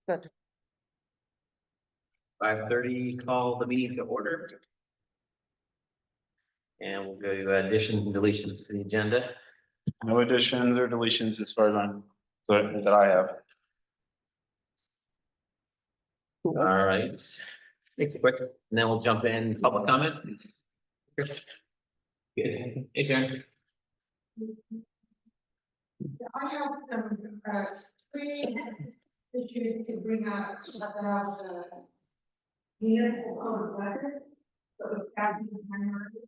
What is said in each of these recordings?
Good. 5:30, call the meeting to order. And we'll go to additions and deletions to the agenda. No additions or deletions as far as that I have. All right. Makes it quick, and then we'll jump in public comment. Good. Hey, Sharon. I have some, three issues to bring up about the municipal code of records. So the passing of minority.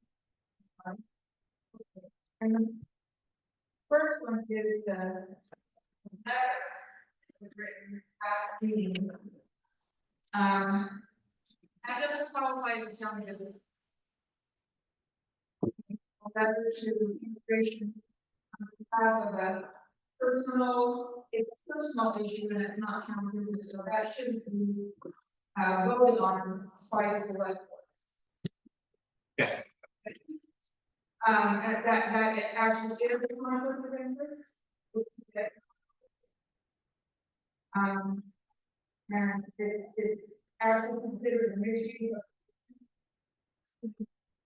And the first one is the letter was written at the meeting. I just qualified as young as a letter to immigration of a personal, it's a personal issue and it's not town business, so that shouldn't be voted on by the select board. Okay. And that it actually is a conflict of interest. And it's actually considered an issue.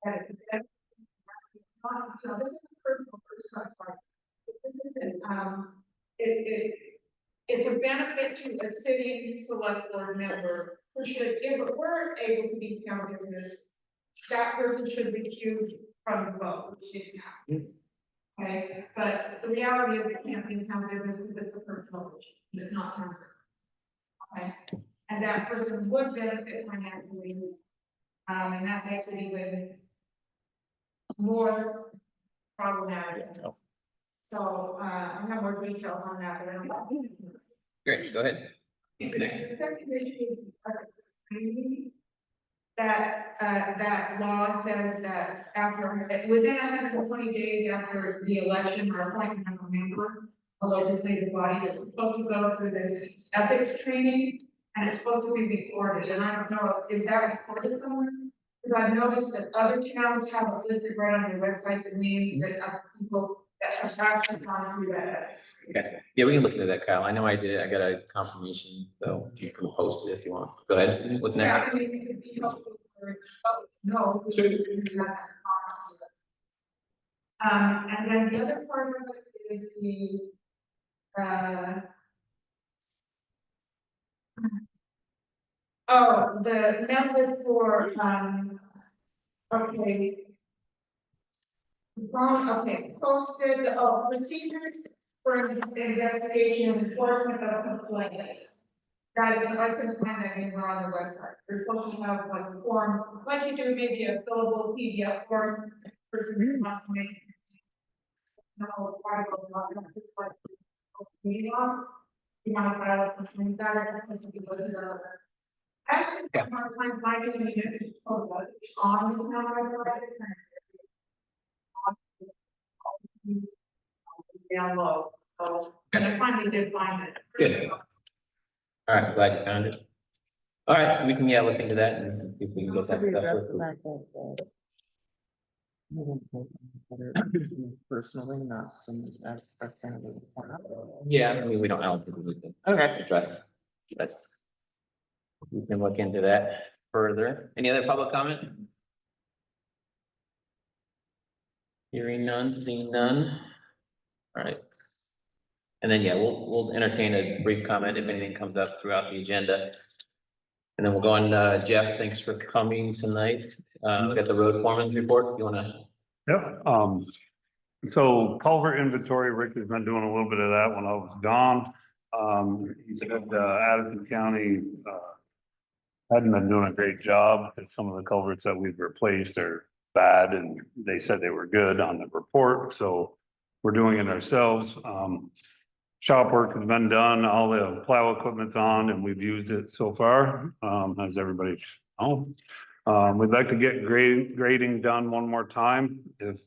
That it's this is a personal sorry. It's a benefit to a city select board member who should, if it were able to be town business, that person should recuse from the vote, which didn't happen. Okay, but the reality is it can't be town business because it's a personal issue, it's not town business. Okay, and that person would benefit financially, and that makes it even more problematic. So, I have more details on that, but I don't. Great, go ahead. The second issue is that law says that after, within 120 days after the election or appointment of a member, a legislative body is supposed to go through this ethics training, and it's supposed to be recorded, and I don't know, is that recorded somewhere? Because I've noticed that other towns have it listed right on their website, the names that people that have actually gone through that. Okay, yeah, we can look into that, Kyle. I know I did, I got a confirmation, so you can post it if you want. Go ahead, what's Yeah, next? I mean, it could be helpful for, no. Sure. And then the other part of it is the method for, okay. Posted, procedures for investigation and enforcement of complaints. That is, I couldn't find that anywhere on the website. You're supposed to have like a form, like you do maybe a fillable PDF form, person who wants to make. No, part of the documents, it's like, meeting law. You want to file a complaint about it, I think you go to the. Actually, I'm finding the municipal code on the town website. Down low, so I finally did find it. Good. All right, glad you found it. All right, we can, yeah, look into that and see if we can get that stuff. Personally, not from as representative. Yeah, I mean, we don't know if we can address, but we can look into that further. Any other public comment? Hearing none, seeing none. All right. And then, yeah, we'll entertain a brief comment if anything comes up throughout the agenda. And then we'll go on, Jeff, thanks for coming tonight. We got the road foreman report. You wanna? Yep, so culvert inventory, Rick has been doing a little bit of that when I was gone. He said, Addison County, hadn't been doing a great job, and some of the culverts that we've replaced are bad, and they said they were good on the report, so we're doing it ourselves. Shop work has been done, all the plow equipment's on, and we've used it so far, as everybody knows. We'd like to get grading done one more time if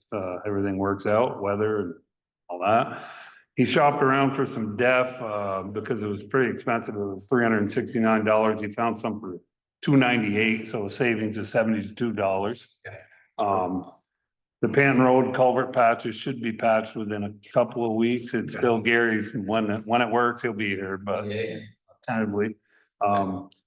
everything works out, weather and all that. He shopped around for some def because it was pretty expensive. It was $369. He found some for $298, so a savings of $72. The Panton Road culvert patches should be patched within a couple of weeks. It's still Gary's when it works, he'll be here, but tentatively.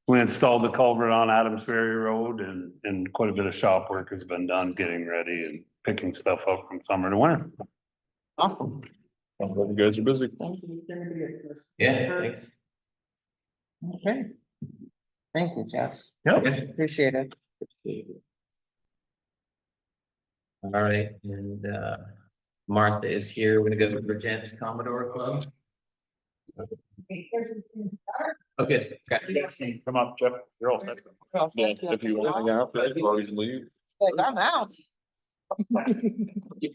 We installed the culvert on Adams Ferry Road and quite a bit of shop work has been done getting ready and picking stuff up from summer to winter. Awesome. I'm glad you guys are busy. Thank you. You're gonna be a first. Yeah, thanks. Okay. Thank you, Jeff. Yep. Appreciate it. All right, and Martha is here. We're gonna go to Virginia's Commodore Club. Okay. Come on, Jeff, you're all set. Yeah, if you want to hang out, as long as you leave. I'm out.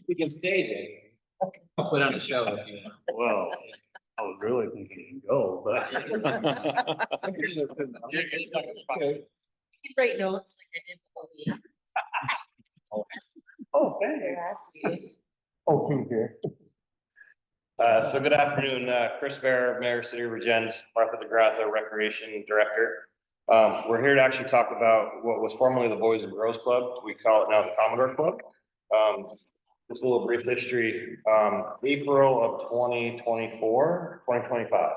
We can stage it. I'll put on a show if you want. Well, I was really thinking to go, but. Write notes like I did before. Oh, hey. Oh, thank you. So good afternoon, Chris Bear, Mayor, City of Regents, Martha DeGrasso, Recreation Director. We're here to actually talk about what was formerly the Boys and Girls Club. We call it now the Commodore Club. Just a little brief history, April of 2025.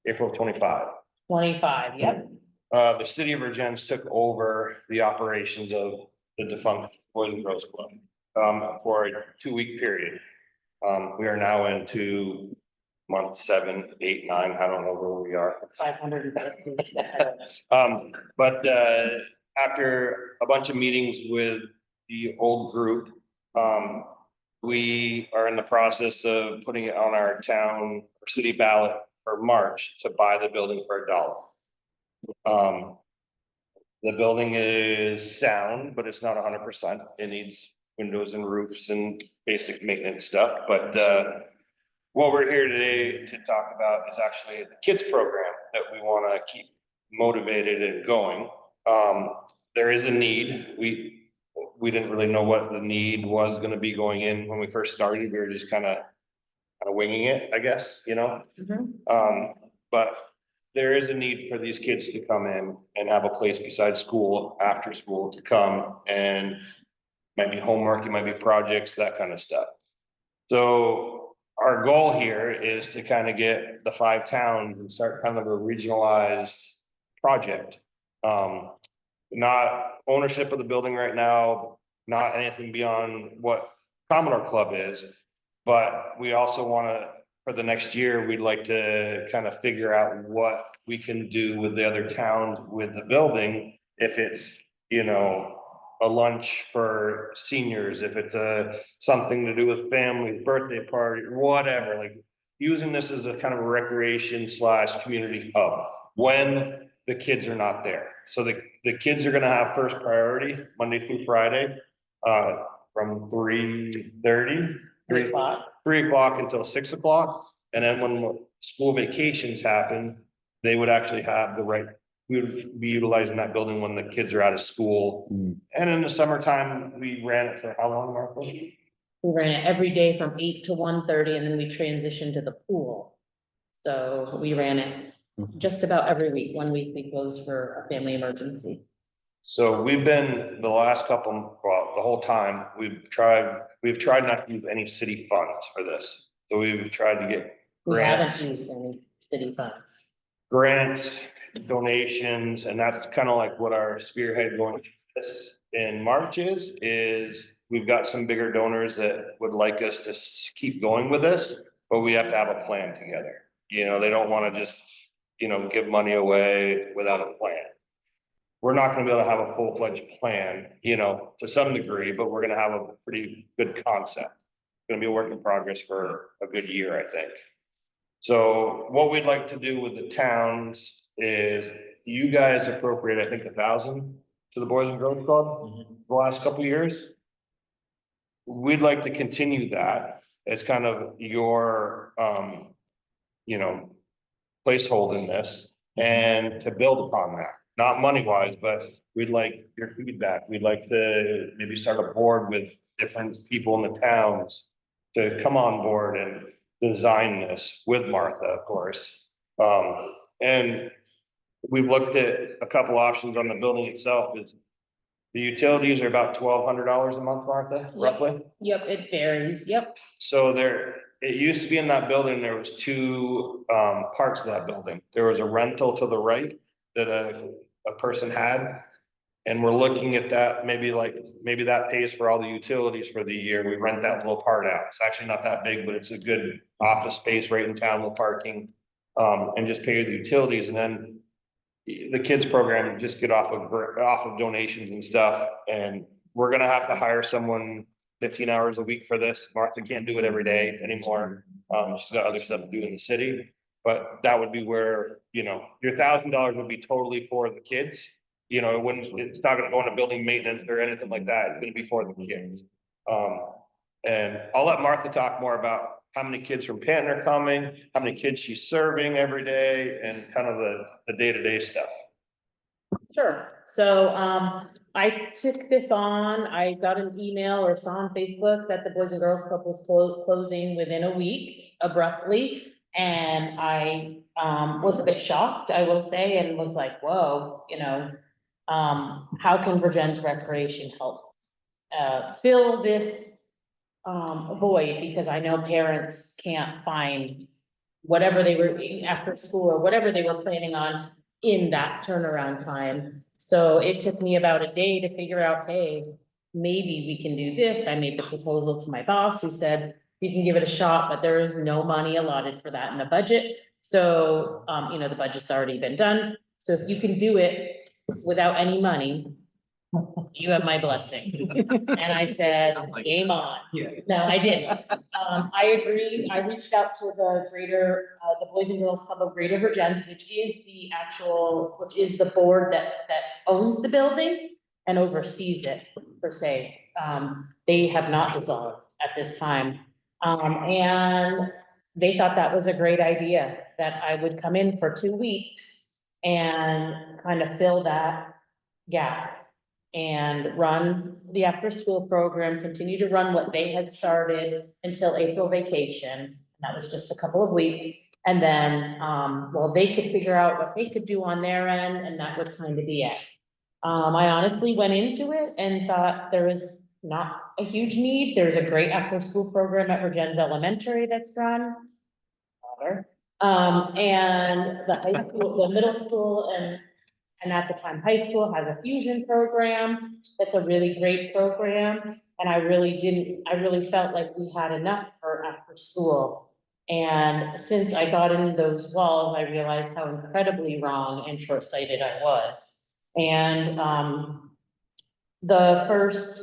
April of 25. 25, yep. The City of Regents took over the operations of the defunct Boys and Girls Club for a 2-week period. We are now into month 7, 8, 9. I don't know where we are. 550. But after a bunch of meetings with the old group, we are in the process of putting it on our town or city ballot for March to buy the building for $1. The building is sound, but it's not 100%. It needs windows and roofs and basic maintenance stuff. But what we're here today to talk about is actually the kids program that we want to keep motivated and going. There is a need. We didn't really know what the need was going to be going in when we first started. We were just kind of winging it, I guess, you know. But there is a need for these kids to come in and have a place besides school, after school, to come and might be homework, it might be projects, that kind of stuff. So our goal here is to kind of get the 5 towns and start kind of a regionalized project. Not ownership of the building right now, not anything beyond what Commodore Club is, but we also want to, for the next year, we'd like to kind of figure out what we can do with the other towns with the building. If it's, you know, a lunch for seniors, if it's something to do with families, birthday party, whatever, like using this as a kind of a recreation / community hub when the kids are not there. So the kids are gonna have first priority Monday through Friday, from 3:30, 3 o'clock until 6 o'clock. And then when school vacations happen, they would actually have the right, we would be utilizing that building when the kids are out of school. And in the summertime, we ran it for how long, Martha? We ran it every day from 8 to 1:30, and then we transitioned to the pool. So we ran it just about every week. 1 week we closed for a family emergency. So we've been the last couple, well, the whole time, we've tried not to use any city funds for this. So we've tried to get We grants, haven't used any city funds. donations, and that's kind of like what our spearhead going this in March is we've got some bigger donors that would like us to keep going with this, but we have to have a plan together. You know, they don't want to just, you know, give money away without a plan. We're not gonna be able to have a full-fledged plan, you know, to some degree, but we're gonna have a pretty good concept. It's gonna be a work in progress for a good year, I think. So what we'd like to do with the towns is you guys appropriate, I think, 1,000 to the Boys and Girls Club the last couple of years. We'd like to continue that as kind of your, you know, placeholder in this and to build upon that. Not money wise, but we'd like your feedback. We'd like to maybe start a board with different people in the towns to come on board and design this with Martha, of course. And we've looked at a couple options on the building itself. Is the utilities are about $1,200 a month, Martha, roughly. Yep, it varies, yep. So there, it used to be in that building, there was two parts of that building. There was a rental to the right that a person had. And we're looking at that, maybe that pays for all the utilities for the year. We rent that little part out. It's actually not that big, but it's a good office space right in town with parking. And just pay the utilities, and then the kids program just get off of donations and stuff. And we're gonna have to hire someone 15 hours a week for this. Martha can't do it every day anymore. She's got other stuff to do in the city. But that would be where, your $1,000 would be totally for the kids. It's not gonna go into building maintenance or anything like that. It's gonna be for the kids. And I'll let Martha talk more about how many kids from Canton are coming, how many kids she's serving every day, and kind of the day-to-day stuff. Sure. So, I took this on, I got an email or saw on Facebook that the Boys and Girls Club was closing within a week abruptly. And I, was a bit shocked, I will say, and was like, whoa, how can Virgin's Recreation help fill this void? Because I know parents can't find whatever they were eating after school or whatever they were planning on in that turnaround time. So it took me about a day to figure out, hey, maybe we can do this. I made the proposal to my boss, who said, you can give it a shot, but there is no money allotted for that in the budget. So, the budget's already been done. So if you can do it without any money, you have my blessing. And I said, game on. No, I didn't. I agree. I reached out to the Boys and Girls Club of Greater Virgins, which is the board that owns the building and oversees it, per se. They have not dissolved at this time. And they thought that was a great idea, that I would come in for 2 weeks and kind of fill that gap and run the after-school program, continue to run what they had started until April vacations. That was just a couple of weeks. And then, they could figure out what they could do on their end, and that would kind of be it. I honestly went into it and thought there was not a huge need. There's a great after-school program at Virgin's Elementary that's run. And the high school, the middle school, and at the time, high school has a fusion program. That's a really great program. And I really felt like we had enough for after school. And since I got in those walls, I realized how incredibly wrong and short-sighted I was. And, the first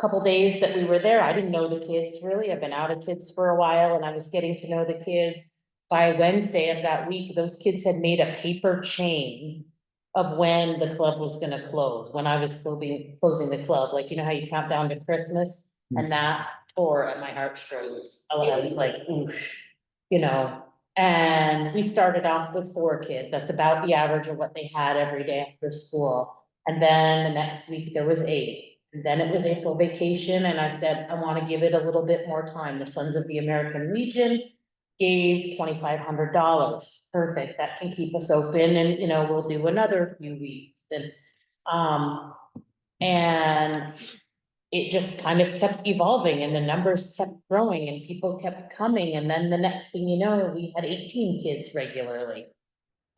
couple days that we were there, I didn't know the kids really. I've been out of kids for a while, and I was getting to know the kids. By Wednesday of that week, those kids had made a paper chain of when the club was gonna close, when I was closing the club, like, how you count down to Christmas, and that tore at my heartstrings. I was like, oof, and we started off with 4 kids. That's about the average of what they had every day after school. And then the next week there was 8. And then it was April vacation, and I said, I want to give it a little bit more time. The Sons of the American Legion gave $2,500. Perfect. That can keep us open, and we'll do another few weeks. And it just kind of kept evolving, and the numbers kept growing, and people kept coming. And then the next thing you know, we had 18 kids regularly.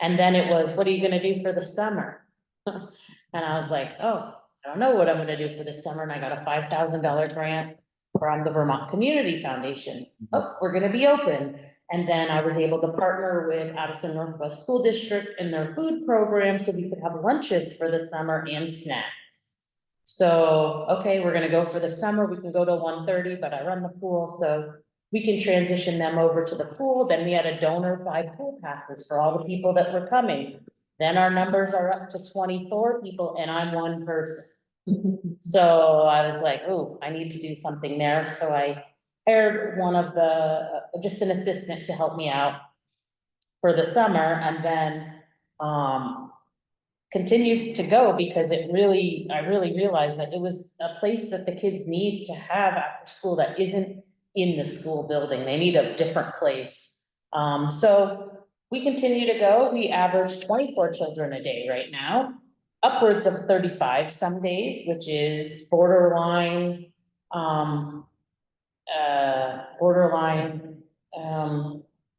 And then it was, what are you going to do for the summer? And I was like, oh, I don't know what I'm going to do for the summer. And I got a $5,000 grant from the Vermont Community Foundation. Oh, we're going to be open. And then I was able to partner with Addison Northwest School District in their food program, so we could have lunches for the summer and snacks. So, okay, we're going to go for the summer. We can go to 1:30, but I run the pool, so we can transition them over to the pool. Then we had a donor 5 pool passes for all the people that were coming. Then our numbers are up to 24 people, and I'm 1 person. So I was like, oh, I need to do something there. So I hired one of just an assistant to help me out for the summer, and then continued to go, because I really realized that it was a place that the kids need to have after school that isn't in the school building. They need a different place. So we continue to go. We average 24 children a day right now, upwards of 35 some days, which is borderline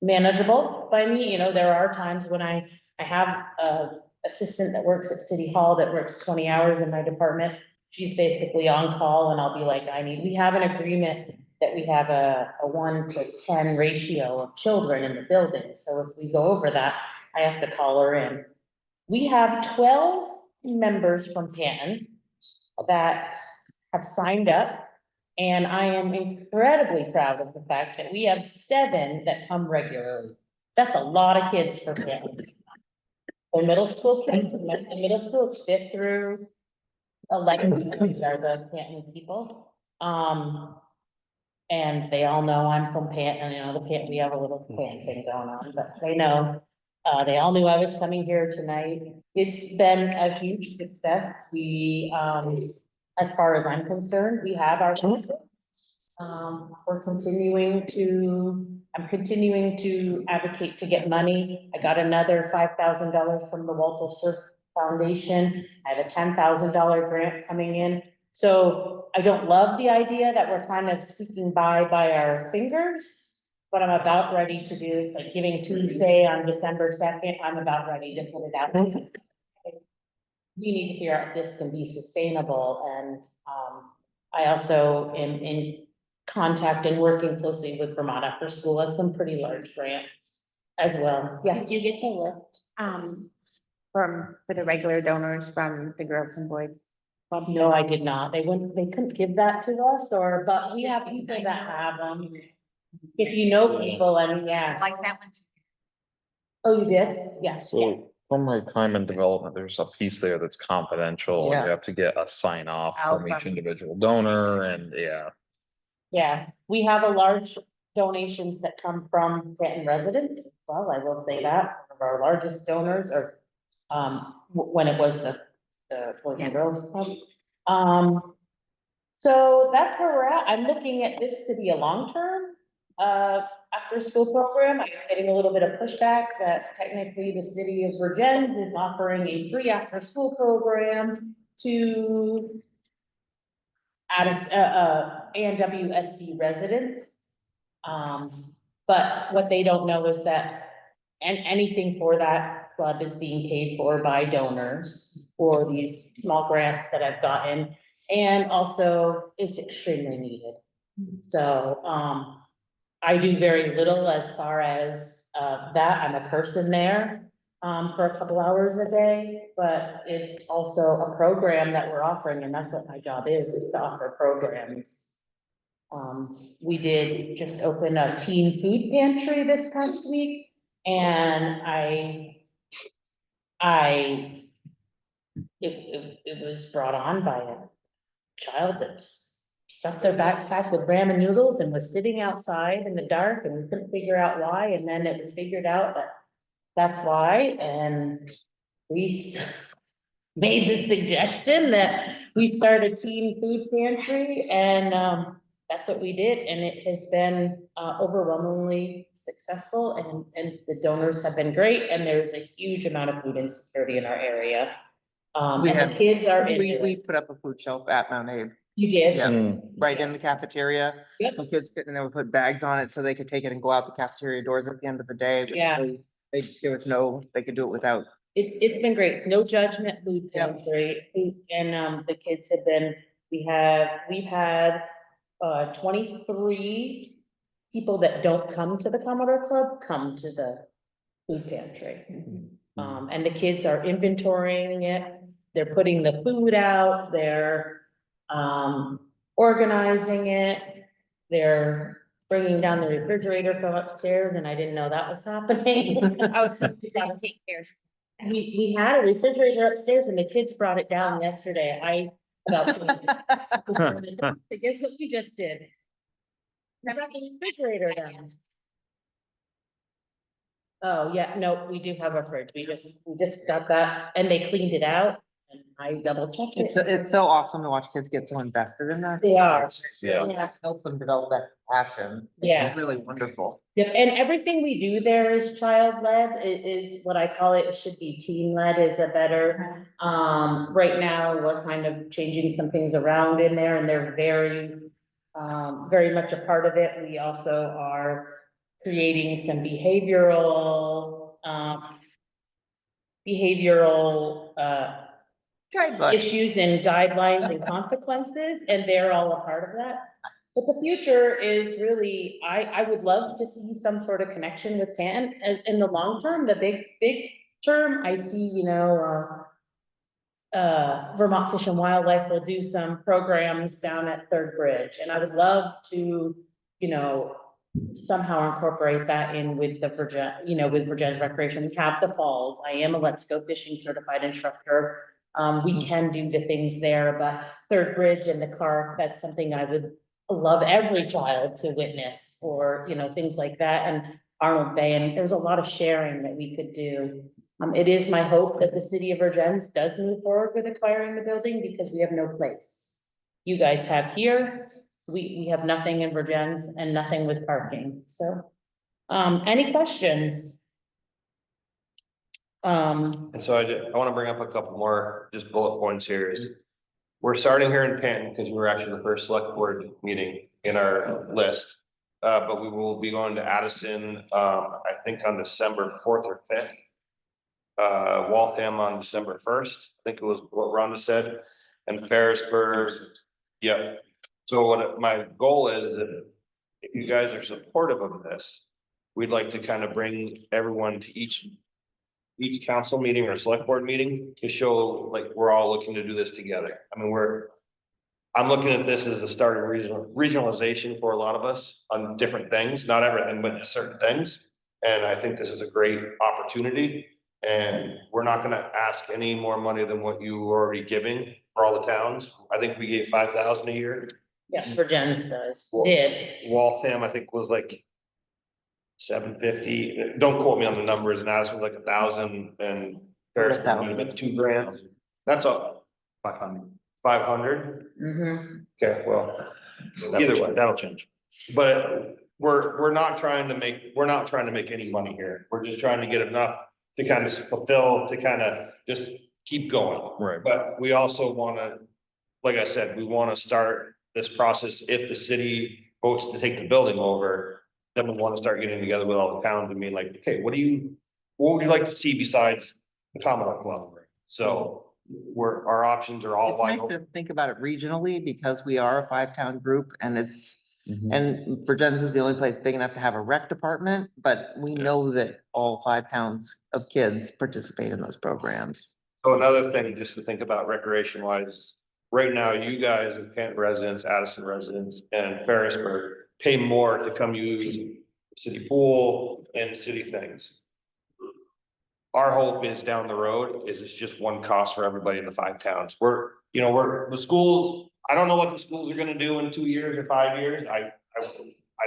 manageable by me. You know, there are times when I have a assistant that works at City Hall that works 20 hours in my department. She's basically on call and I'll be like, we have an agreement that we have a 1 to 10 ratio of children in the building. So if we go over that, I have to call her in. We have 12 members from Canton that have signed up. And I am incredibly proud of the fact that we have 7 that come regularly. That's a lot of kids for Canton. They're middle school kids, in middle school, it's 5th through 11th, these are the Canton people. And they all know I'm from Canton, you know, we have a little Canton thing going on, but they know. They all knew I was coming here tonight. It's been a huge success. We, as far as I'm concerned, we have our. I'm continuing to advocate to get money. I got another $5,000 from the Walter Surf Foundation. I have a $10,000 grant coming in. So I don't love the idea that we're kind of sneaking by our fingers, but I'm about ready to do, it's like Giving Tuesday on December 2nd. I'm about ready to put it out. We need to figure out if this can be sustainable, and I also am in contact and working closely with Vermont After School as some pretty large grants as well. Yeah. Did you get the list, for the regular donors from the Girls and Boys Club? No, I did not. They couldn't give that to us, but we have people that have them. If you know people, and yeah. Like that one. Oh, you did? Yes. Yeah. So from my time in development, there's a piece there that's confidential and Yeah. you have to get a sign off Oh, from each from- individual donor and yeah. Yeah, we have a large donations that come from Canton residents. Well, I will say that, one of our largest donors, or, when it was the Boys and Girls Club. So that's where we're at. I'm looking at this to be a long-term, after school program. I'm getting a little bit of pushback that technically the city of Virgins is offering a free after-school program to ANWSD residents. But what they don't know is that, and anything for that club is being paid for by donors for these small grants that I've gotten. And also it's extremely needed. So, I do very little as far as, that. I'm a person there, for a couple hours a day, but it's also a program that we're offering, and that's what my job is to offer programs. We did just open a teen food pantry this past week, and it was brought on by a child that stuffed their backpack with ramen noodles and was sitting outside in the dark, and we couldn't figure out why, and then it was figured out that that's why, and we made the suggestion that we start a teen food pantry, and that's what we did, and it has been overwhelmingly successful, and the donors have been great, and there's a huge amount of food insecurity in our area. We And have- the kids are into We it. put up a food shelf at Mount Abe, You did? Yeah. Mm, right in the cafeteria. Yep. Some kids could, and then we put bags on it so they could take it and go out the cafeteria doors at the end of the day. but Yeah. There was no, they could do it without. It's been great. It's no judgment food Yep. pantry. And the kids have been, we've had 23 people that don't come to the Commodore Club come to the food pantry. And the kids are inventorying it. They're putting the food out, they're organizing it. They're bringing down the refrigerator from upstairs, and I didn't know that was happening. I was gonna take care. We had a refrigerator upstairs and the kids brought it down yesterday. I guess what we just did. I brought the refrigerator down. Oh, yeah, no, we do have a fridge. We just got that, and they cleaned it out, and I double checked it. It's so awesome to watch kids get so invested in that. They are. yeah. Yeah. Helps them develop that passion. Yeah. It's really wonderful. Yep, and everything we do there is child-led, is what I call it. It should be teen-led is a better. Right now, we're kind of changing some things around in there, and they're very much a part of it. We also are creating some behavioral, Guidelines. issues and guidelines and consequences, and they're all a part of that. But the future is really, I would love to see some sort of connection with Canton, and in the long term, the big term, I see, you know, Vermont Fish and Wildlife will do some programs down at Third Bridge, and I would love to, you know, somehow incorporate that in with the with Virgin's Recreation. We have the falls. I am a Let's Go Fishing certified instructor. We can do the things there, but Third Bridge and the Clark, that's something I would love every child to witness, or, you know, things like that, and Arnold Bay, and there's a lot of sharing that we could do. It is my hope that the city of Virgins does move forward with acquiring the building, because we have no place. You guys have here, we have nothing in Virgins and nothing with parking, so. Any questions? And so I want to bring up a couple more just bullet points here is we're starting here in Canton because we were actually the first select board meeting in our list. But we will be going to Addison, I think on December 4th or 5th. Waltham on December 1st, I think it was what Rhonda said, and Ferrisburg. Yeah. So my goal is that if you guys are supportive of this, we'd like to kind of bring everyone to each council meeting or select board meeting to show like we're all looking to do this together. I mean, I'm looking at this as a start of regionalization for a lot of us on different things, not everything, but just certain things. And I think this is a great opportunity, and we're not gonna ask any more money than what you were already giving for all the towns. I think we gave 5,000 a year. Yeah, Virgins does, Well, did. Waltham, I think, was like 750. Don't quote me on the numbers, and Addison was like 1,000, and Ferris might have been $2,000. That's all. 500. Okay, well, either way, that'll change. But we're not trying to make any money here. We're just trying to get enough to kind of fulfill, to kind of just keep going. Right. But we also want to, like I said, we want to start this process. If the city votes to take the building over, then we want to start getting together with all the towns and being like, okay, what would you like to see besides the Commodore Club? So our options are all It's wide nice open. to think about it regionally, because we are a 5-town group, and Mhm. and Virgins is the only place big enough to have a rec department, but we know that all 5 towns of kids participate in those programs. So another thing just to think about recreation wise, right now, you guys as Canton residents, Addison residents, and Ferrisburg pay more to come use the city pool and city things. Our hope is down the road is it's just one cost for everybody in the 5 towns. We're the schools, I don't know what the schools are gonna do in 2 years or 5 years. I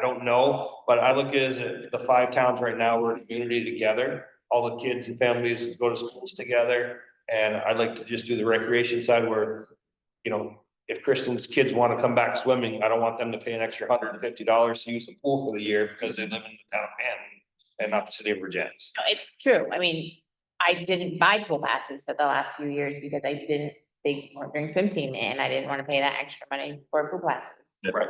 don't know, but I look at it as the 5 towns right now, we're a community together. All the kids and families go to schools together. And I'd like to just do the recreation side where, if Kristen's kids want to come back swimming, I don't want them to pay an extra $150 to use the pool for the year because they live in the town of Canton and not the city of Virgins. No, it's true. I mean, I didn't buy pool passes for the last few years because they weren't doing swim team and I didn't want to pay that extra money for pool passes. Right.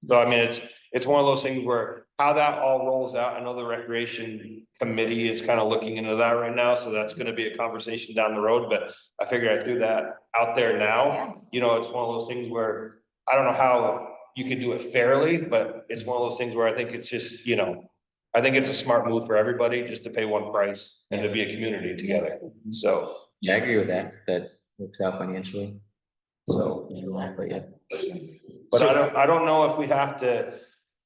So I mean, it's one of those things where how that all rolls out, I know the recreation committee is kind of looking into that right now, so that's gonna be a conversation down the road, but I figure I'd do that out there now. It's one of those things where I don't know how you could do it fairly, but it's one of those things where I think it's just, I think it's a smart move for everybody just to pay one price and to be a community together. So, Yeah, I agree with that. That works out financially. so. But yeah. But I don't know if we have to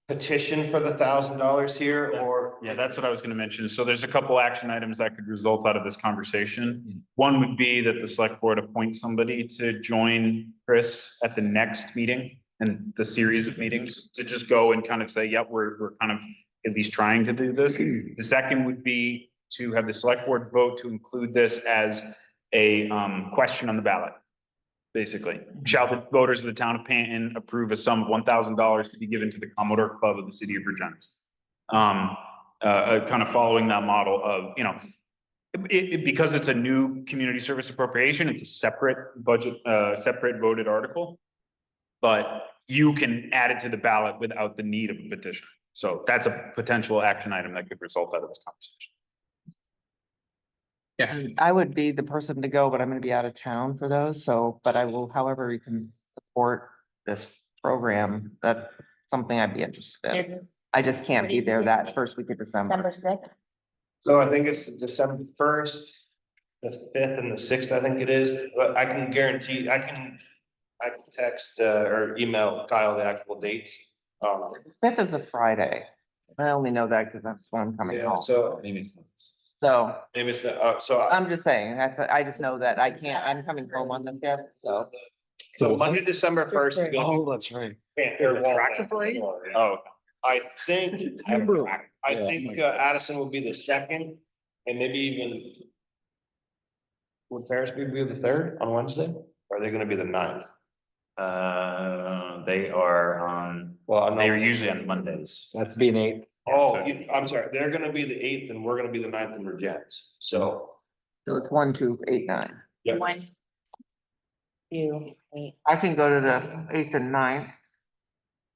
petition for the $1,000 here or. Yeah, that's what I was gonna mention. So there's a couple action items that could result out of this conversation. One would be that the select board appoint somebody to join Chris at the next meeting and the series of meetings to just go and kind of say, yep, we're kind of at least trying to do this. The second would be to have the select board vote to include this as a question on the ballot. Basically, shall the voters of the town of Panton approve a sum of $1,000 to be given to the Commodore Club of the city of Virgins? Kind of following that model of, because it's a new community service appropriation, it's a separate budget, separate voted article. But you can add it to the ballot without the need of a petition. So that's a potential action item that could result out of this conversation. I would be the person to go, but I'm gonna be out of town for those, so, but I will, however you can support this program, that's something I'd be interested in. It's I just can't be there that first week of December December. 6th. So I think it's December 1st, the 5th and the 6th, I think it is, but I can guarantee, I can text, or email Kyle the actual dates. Fifth is a Friday. I only know that because that's when I'm coming Yeah, home. so So maybe it's, so I'm just saying, I just know that I can't, I'm coming home on the fifth, so. So Monday, December 1st. Oh, that's right. Tractor parade? Oh, I think, I Yeah. think Addison will be the second, and maybe even. Would Ferris be the 3rd on Wednesday? Or are they gonna be the 9th? they are on, Well, they are usually on Mondays. That's being 8. Oh, I'm sorry, they're gonna be the 8th and we're gonna be the 9th in Regents, so. So it's 1, 2, 8, 9. Yeah. 1, 2, 8. I can go to the 8th and 9th.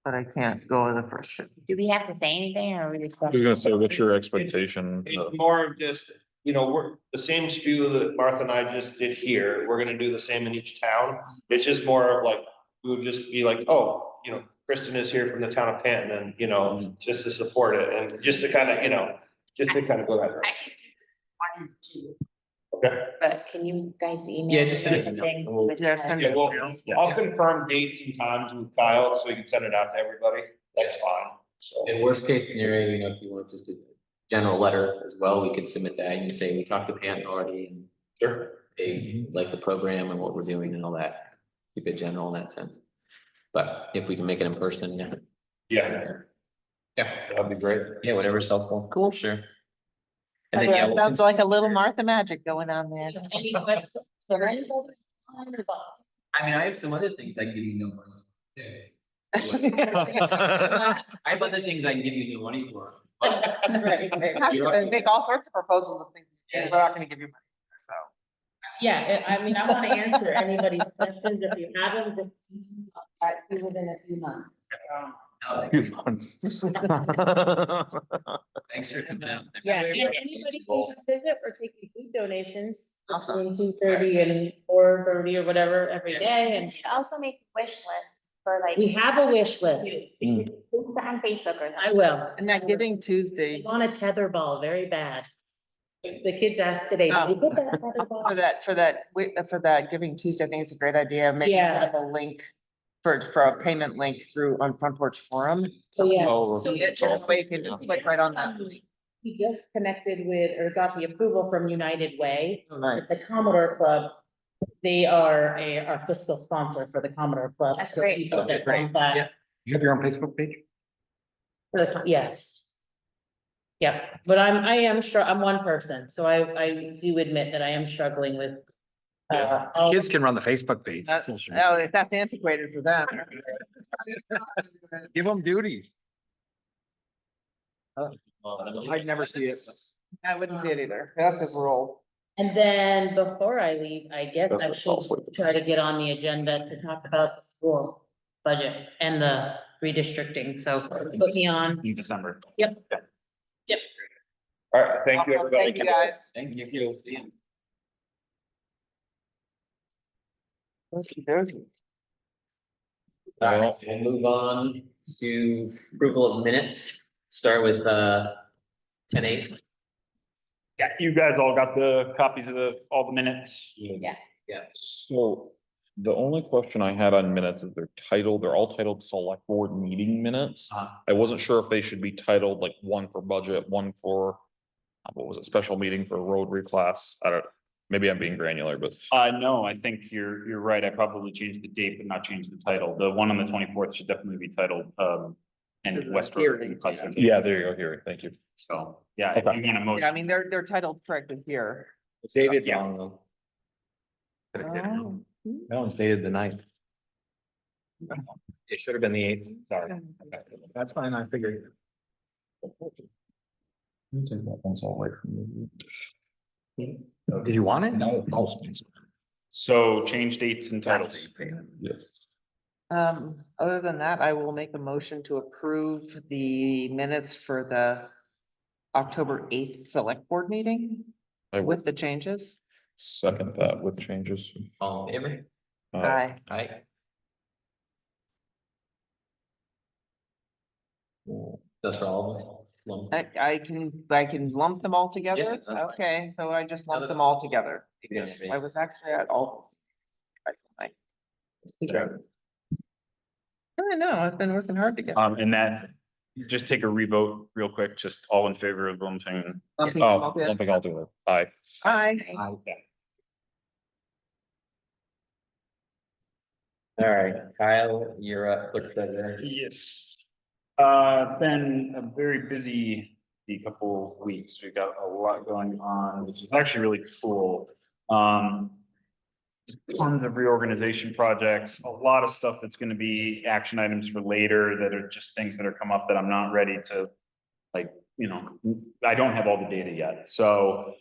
But I can't go to the first shift. Do we have to say anything or are we just? I was gonna say, what's your expectation? It's more of just, we're the same spiel that Martha and I just did here, we're gonna do the same in each town. It's just more of like, we would just be like, oh, Kristen is here from the town of Canton, and, just to support it and just to kind of, just to kind of go that route. I can do 1, 2, Okay. but can you guys email? Yeah, me just send it to me. something We'll- with Yeah, the- send Yeah, well, I'll confirm dates and times with Kyle so we can send it out to everybody. That's fine. So, In worst case scenario, if you want just a general letter as well, we could submit that and say, we talked to Pam already and sure. they like the program and what we're doing and all that. Keep it general in that sense. But if we can make it in person, yeah. Yeah, That'd be great. yeah, whatever's helpful. Cool. Sure. And then, yeah, we'll- Sounds like a little Martha magic going on there. Any questions for anybody? I mean, I have some other things I can give you no money for. I have other things I can give you no money for. but I make all sorts of proposals of things, we're not gonna give you money, so. Yeah, I mean, I want to answer anybody's questions. If you have them, just try to do within a few months. No, Few months. Thanks for coming out. Yeah, and anybody can come visit or take your food donations between 2:30 and 4:30 or whatever every day. You And should also make a wish list for like. we have a wish list. Post it on Facebook or something. I will. And that Giving I Tuesday, want a tether ball very bad. The kids asked today, did you put that tether ball? for that Giving Tuesday, I think it's a great idea, maybe Yeah. have a link for a payment link through on Front Porch Forum. So, yeah. Oh, So yeah, just way you can just click right on that. We just connected with, or got the approval from United Way. Oh, nice. It's a Commodore Club. They are our fiscal sponsor for the Commodore Club. That's So great. people that Great. want that. Yeah. You have your own Facebook page? Yes. Yep, but I am one person, so I do admit that I am struggling with. Kids can run the Facebook page. That's, oh, that's antiquated for them. Give them duties. I'd never see it. I wouldn't do it either, that's his role. And then before I leave, I guess I That's should also- try to get on the agenda to talk about the school budget and the redistricting, so put me on. In December. All right, thank you, everybody. Thank you, guys. Thank you. See you. Okey-dokey. All right, we'll move on to approval of minutes. Start with 10-8. Yeah, you guys all got the copies of all the minutes? Yeah. Yeah. So the only question I had on minutes is they're all titled select board meeting minutes. Uh-huh. I wasn't sure if they should be titled like one for budget, one for, what was it, special meeting for road reclass? I don't, maybe I'm being granular, but No, I think you're right. I probably changed the date, but not changed the title. The one on the 24th should definitely be titled, and West Road Hearing. classification. yeah, there you go, here, thank you. So, yeah, if Okay. you want to Yeah, motion. I mean, they're titled correctly here. Dated Yeah. wrong though. Oh. That one's dated the 9th. It should have been the 8th, sorry. That's fine, I figured. You take that one's all the way from you. Did you want it? No. So change dates and titles. Yes. Other than that, I will make a motion to approve the minutes for the October 8th select board meeting I will with the changes. second that with changes. All in favor? Aye. Aye. That's for all of us. Well, I can lump them all together. Yeah, that's fine. Okay, so I just No, lumped that's them all together. Yeah, Because yeah. I was actually at all. I know, I've been working hard to get. And that, just take a revote real quick, just all in favor of lumping. Lumping them all Oh, together. lumping all together. Aye. Aye. All right, Kyle, you're up, clerk treasurer. Yes. Been a very busy couple of weeks. We've got a lot going on, which is actually really cool. Tons of reorganization projects, a lot of stuff that's gonna be action items for later that are just things that are come up that I'm not ready to, like, I don't have all the data yet. So,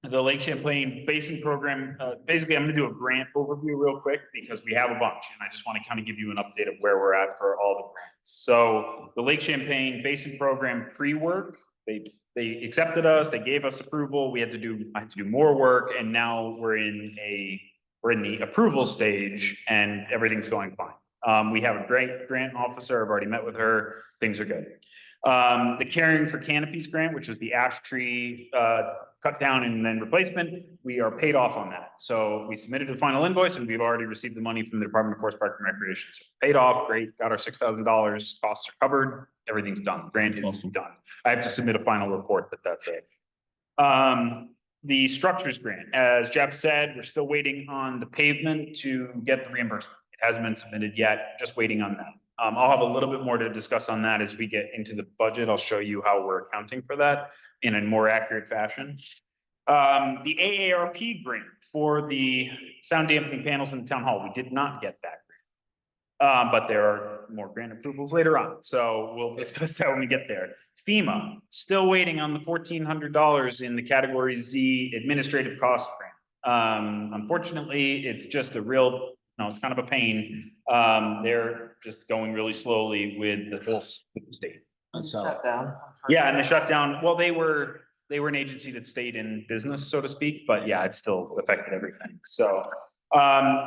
the Lake Champlain Basin Program, basically, I'm gonna do a grant overview real quick because we have a bunch, and I just want to kind of give you an update of where we're at for all the grants. So the Lake Champlain Basin Program pre-work, they accepted us, they gave us approval, I had to do more work, and now we're in the approval stage, and everything's going fine. We have a great grant officer, I've already met with her, things are good. The Caring for Canopies grant, which was the ash tree cut down and then replacement, we are paid off on that. So we submitted the final invoice and we've already received the money from the Department of Forest Park and Recreation. So paid off, great, got our $6,000, costs are covered, everything's done, grant is Awesome. done. I have to submit a final report that that's it. The structures grant, as Jeff said, we're still waiting on the pavement to get the reimbursement. It hasn't been submitted yet, just waiting on that. I'll have a little bit more to discuss on that as we get into the budget. I'll show you how we're accounting for that in a more accurate fashion. The AARP grant for the sound dampening panels in the town hall, we did not get that grant. But there are more grant approvals later on, so we'll discuss that when we get there. FEMA, still waiting on the $1,400 in the category Z administrative cost grant. Unfortunately, it's just a real, it's kind of a pain. They're just going really slowly with the whole state. And so, Shut down. yeah, and the shutdown, well, they were an agency that stayed in business, so to speak, but yeah, it still affected everything. So,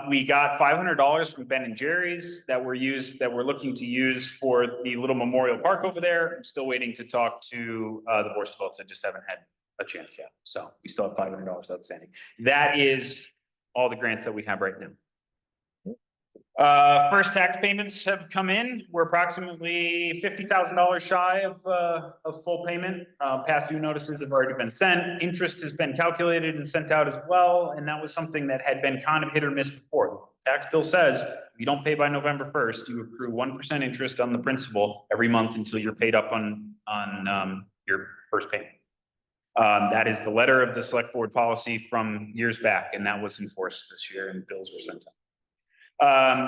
we got $500 from Ben and Jerry's that we're looking to use for the little memorial park over there. I'm still waiting to talk to, the Board of Votes. I just haven't had a chance yet. So we still have $500 outstanding. That is all the grants that we have right now. First tax payments have come in. We're approximately $50,000 shy of full payment. Past due notices have already been sent. Interest has been calculated and sent out as well. And that was something that had been kind of hit or miss before. Tax bill says if you don't pay by November 1st, you accrue 1% interest on the principal every month until you're paid up on your first payment. That is the letter of the select board policy from years back, and that was enforced this year and bills were sent out.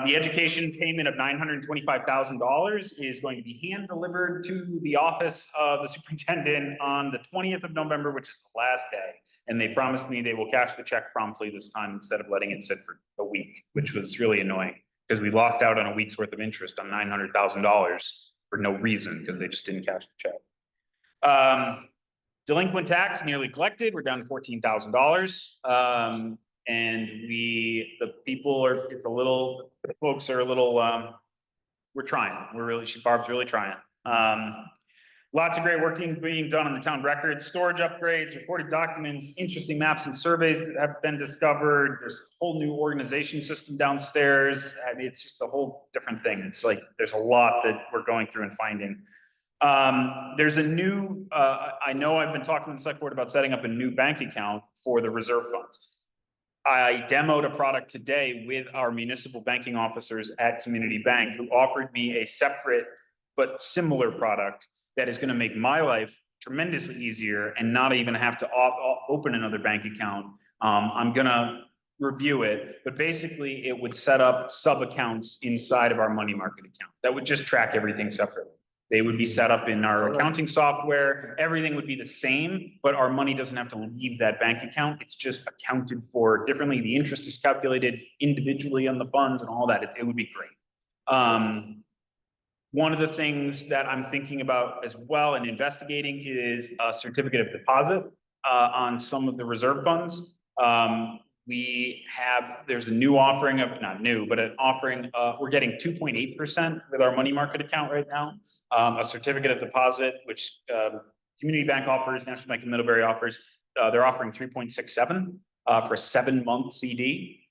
The education payment of $925,000 is going to be hand delivered to the office of the superintendent on the 20th of November, which is the last day. And they promised me they will cash the check promptly this time instead of letting it sit for a week, which was really annoying because we lost out on a week's worth of interest on $900,000 for no reason because they just didn't cash the check. Delinquent tax nearly collected. We're down to $14,000. And folks are a little, we're trying, Barb's really trying. Lots of great work being done on the town records, storage upgrades, recorded documents, interesting maps and surveys that have been discovered. There's a whole new organization system downstairs. I mean, it's just a whole different thing. It's like, there's a lot that we're going through and finding. There's a new, I know I've been talking to the select board about setting up a new bank account for the reserve funds. I demoed a product today with our municipal banking officers at Community Bank who offered me a separate but similar product that is going to make my life tremendously easier and not even have to open another bank account. I'm going to review it, but basically it would set up sub accounts inside of our money market account that would just track everything separately. They would be set up in our accounting software. Everything would be the same, but our money doesn't have to leave that bank account. It's just accounted for differently. The interest is calculated individually on the funds and all that. It would be great. One of the things that I'm thinking about as well and investigating is a certificate of deposit on some of the reserve funds. There's a new offering of, not new, but an offering, we're getting 2.8% with our money market account right now. A certificate of deposit, which Community Bank offers, National Bank of Middlebury offers, they're offering 3.67 for a 7-month CD.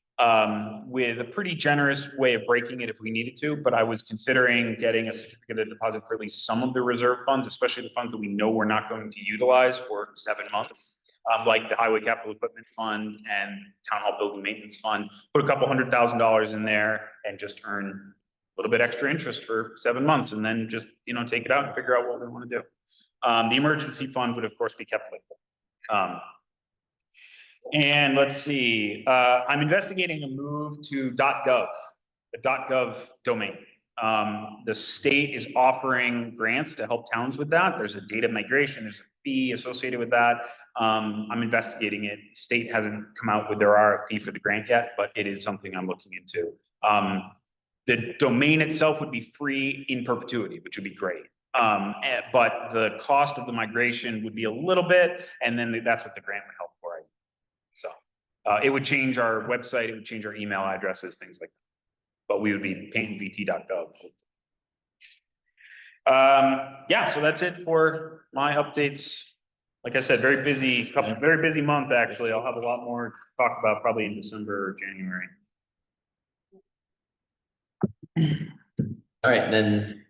With a pretty generous way of breaking it if we needed to, but I was considering getting a certificate of deposit for at least some of the reserve funds, especially the funds that we know we're not going to utilize for 7 months. Like the Highway Capital Equipment Fund and Town Hall Building Maintenance Fund, put a couple $100,000 in there and just earn a little bit extra interest for 7 months and then just, take it out and figure out what we want to do. The emergency fund would of course be kept liquid. And let's see, I'm investigating a move to .gov, the .gov domain. The state is offering grants to help towns with that. There's a data migration, there's a fee associated with that. I'm investigating it. State hasn't come out with their RFP for the grant yet, but it is something I'm looking into. The domain itself would be free in perpetuity, which would be great. But the cost of the migration would be a little bit, and then that's what the grant would help for. So it would change our website, it would change our email addresses, things like that. But we would be paying vt.gov. Yeah, so that's it for my updates. Like I said, very busy month, actually. I'll have a lot more to talk about probably in December or January. All right, then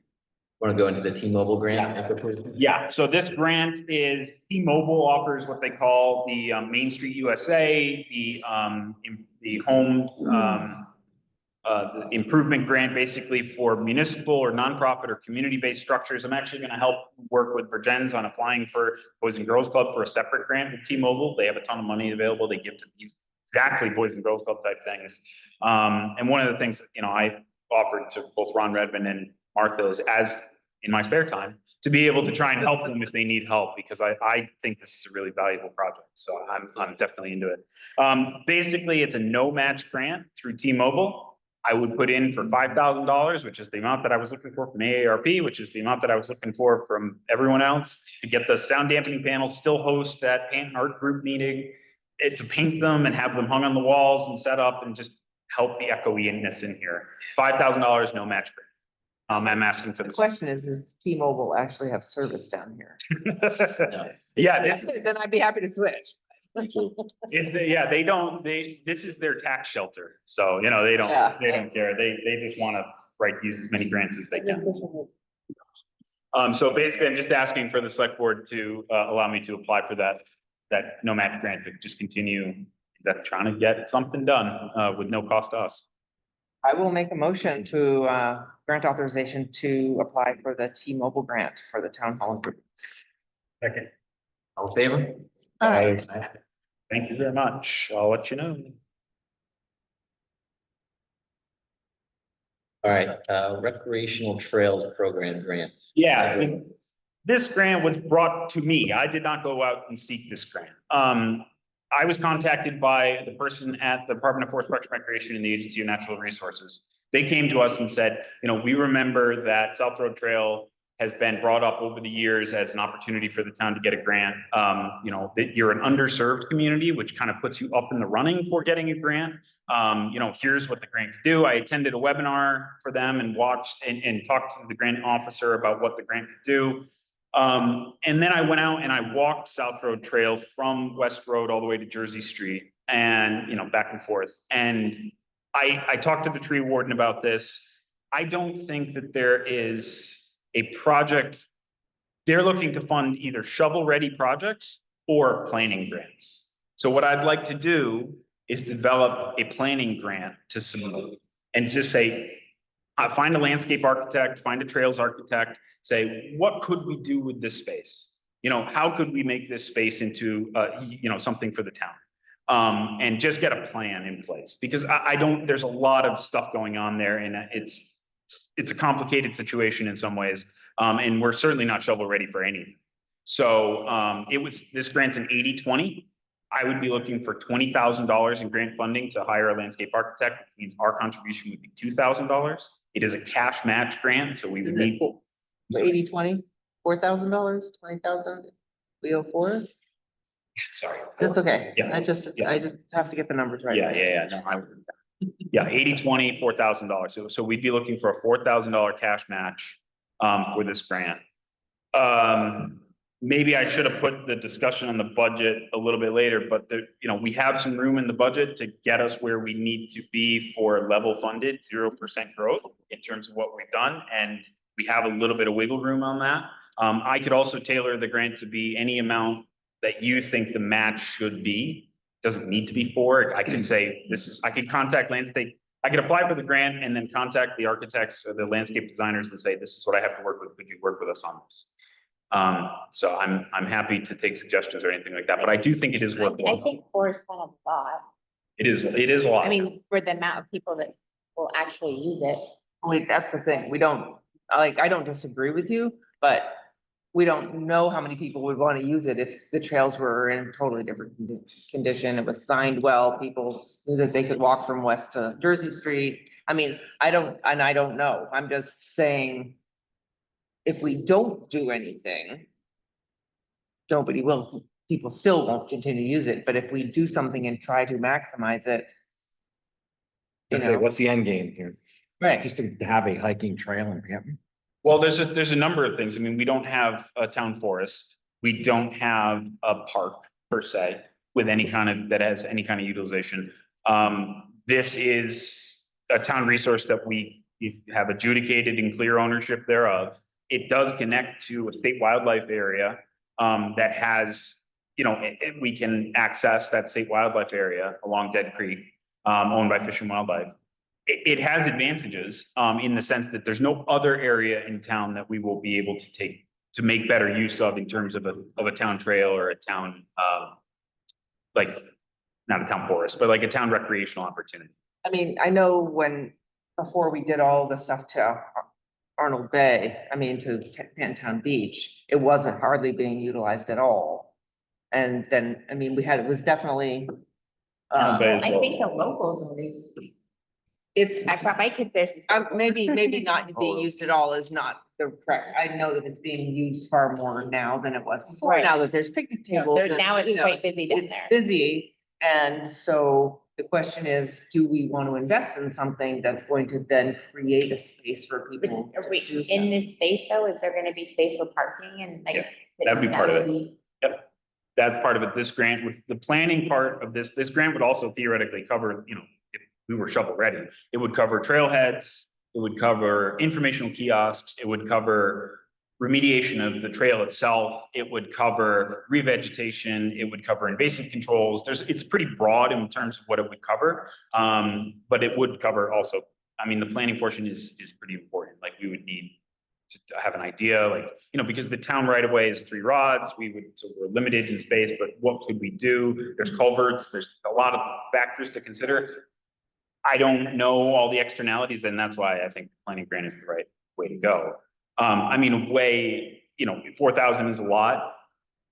want to go into the T-Mobile grant application? Yeah, so this grant is T-Mobile offers what they call the Main Street USA, the home the improvement grant, basically for municipal or nonprofit or community-based structures. I'm actually going to help work with Virgins on applying for Boys and Girls Club for a separate grant with T-Mobile. They have a ton of money available. They give to these exactly Boys and Girls Club type things. And one of the things that, I offered to both Ron Redmond and Martha is, as in my spare time, to be able to try and help them if they need help, because I think this is a really valuable project. So I'm definitely into it. Basically, it's a no match grant through T-Mobile. I would put in for $5,000, which is the amount that I was looking for from AARP, which is the amount that I was looking for from everyone else, to get the sound dampening panels, still host that paint art group meeting, to paint them and have them hung on the walls and set up and just help the echoiness in here. $5,000, no match grant. I'm asking for The this. question is, does T-Mobile actually have service down here? Yeah, Then I'd be happy to switch. they don't, this is their tax shelter. So, they don't care. They just want to use as many grants as they can. So basically I'm just asking for the select board to allow me to apply for that no match grant to just continue trying to get something done with no cost to us. I will make a motion to grant authorization to apply for the T-Mobile grant for the town hall improvement. Second. All in favor? Aye. Thank you very much. I'll let you know. All right, recreational trails program grants. Yeah, so this grant was brought to me. I did not go out and seek this grant. I was contacted by the person at the Department of Forest, Parks and Recreation and the Agency of Natural Resources. They came to us and said, we remember that South Road Trail has been brought up over the years as an opportunity for the town to get a grant. That you're an underserved community, which kind of puts you up in the running for getting a grant. Here's what the grant could do. I attended a webinar for them and watched and talked to the grant officer about what the grant could do. And then I went out and I walked South Road Trail from West Road all the way to Jersey Street and, back and forth. And I talked to the tree warden about this. I don't think that there is a project. They're looking to fund either shovel-ready projects or planning grants. So what I'd like to do is develop a planning grant to submit and just say, find a landscape architect, find a trails architect, say, what could we do with this space? How could we make this space into, something for the town? And just get a plan in place, because there's a lot of stuff going on there, and it's a complicated situation in some ways. And we're certainly not shovel ready for anything. So, this grant's an 80-20. I would be looking for $20,000 in grant funding to hire a landscape architect, which means our contribution would be $2,000. It is a cash match grant, so we would need, 80-20, $4,000, 20,000, we owe 4? sorry. That's okay. Yeah. I just have to get the numbers right. Yeah, no, yeah, 80-20, $4,000. So we'd be looking for a $4,000 cash match, for this grant. Maybe I should have put the discussion on the budget a little bit later, but we have some room in the budget to get us where we need to be for level funded 0% growth in terms of what we've done. And we have a little bit of wiggle room on that. I could also tailor the grant to be any amount that you think the match should be. Doesn't need to be 4. I can say, I could contact landscape. I could apply for the grant and then contact the architects or the landscape designers and say, this is what I have to work with. Could you work with us on this? So I'm happy to take suggestions or anything like that, but I do think it is I worthwhile. think 4 is kind of a lot. It is a lot. I mean, for the amount of people that will actually use it. Wait, that's the thing. We don't, like, I don't disagree with you, but we don't know how many people would want to use it if the trails were in totally different condition. It was signed well, people knew that they could walk from West to Jersey Street. I mean, I don't know. I'm just saying, if we don't do anything, nobody will, people still won't continue to use it. But if we do something and try to maximize it, you know, What's the end game here? right? Just to have a hiking trail in Hampton? Well, there's a number of things. I mean, we don't have a town forest. We don't have a park per se with any kind of, that has any kind of utilization. This is a town resource that we have adjudicated and clear ownership thereof. It does connect to a state wildlife area, that has, we can access that state wildlife area along Dead Creek, owned by Fish and Wildlife. It has advantages, in the sense that there's no other area in town that we will be able to make better use of in terms of a town trail or a town, like, not a town forest, but like a town recreational opportunity. I mean, I know before we did all the stuff to Arnold Bay, to Pantown Beach, it wasn't hardly being utilized at all. And then, it was definitely, Arnold Bay is I think the locals always, it's, I brought my kids there. maybe not being used at all is not the correct. I know that it's being used far more now than it was before, Right. now that there's picnic tables. and, Now it's quite busy down it's there. busy, and so the question is, do we want to invest in something that's going to then create a space for people Are to we, do in stuff? this space though, is there gonna be space for parking and like? Yeah, that'd be part of it. would be- That's part of it. This grant, with the planning part of this grant would also theoretically cover, if we were shovel ready, it would cover trailheads, it would cover informational kiosks, it would cover remediation of the trail itself, it would cover revegetation, it would cover invasive controls. It's pretty broad in terms of what it would cover. But it would cover also, the planning portion is pretty important. Like, we would need to have an idea, like, because the town right of way is 3 rods, so we're limited in space, but what could we do? There's culverts, there's a lot of factors to consider. I don't know all the externalities, and that's why I think the planning grant is the right way to go. A way, 4,000 is a lot.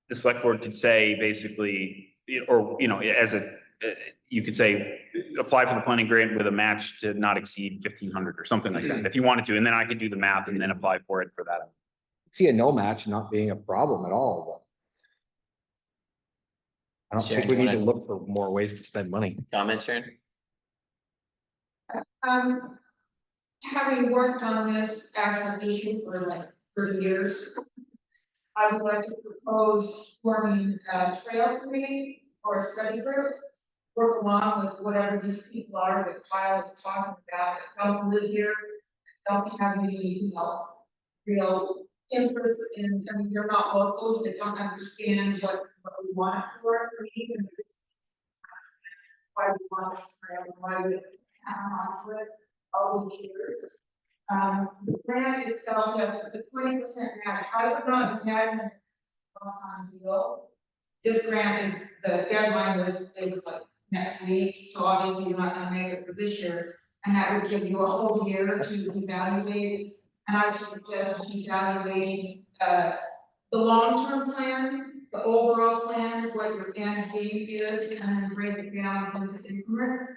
The select board could say basically, or, you could say, apply for the planning grant with a match to not exceed 1,500 or something like that, if you wanted to, and then I could do the math and then apply for it for that. See a no match not being a problem at all, but I don't Sharon, think we you need to wanna- look for more ways to spend money. Comment, Sharon? Having worked on this application for years, I would like to propose forming a trail committee or a study group, work along with whatever these people are that Kyle was talking about, that don't live here, don't have any, real interest in, they're not locals, they don't understand what we want for it, or why we want this trail, and why we have it all these years. The grant itself, it's a 20% match. I would not imagine a one-time deal. This grant the deadline is like next week, so obviously you're not gonna make it for this year. And that would give you a whole year to evaluate And I would suggest evaluating, the long-term plan, the overall plan, what your end game is, and then break it down into increments.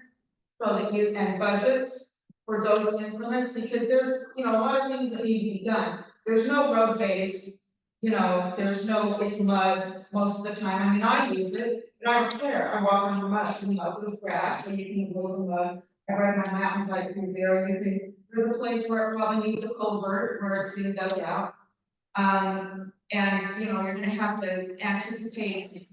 So that you can budgets for those increments, because there's, a lot of things that need to be done. There's no road base, there's no, it's mud most of the time. I mean, I use it, but I don't care. I walk on the mud, there's grass, so you can go in the mud. I ride my mountain bike through there. There's a place where it probably needs a culvert where it's being dug out. And, you're gonna have to anticipate,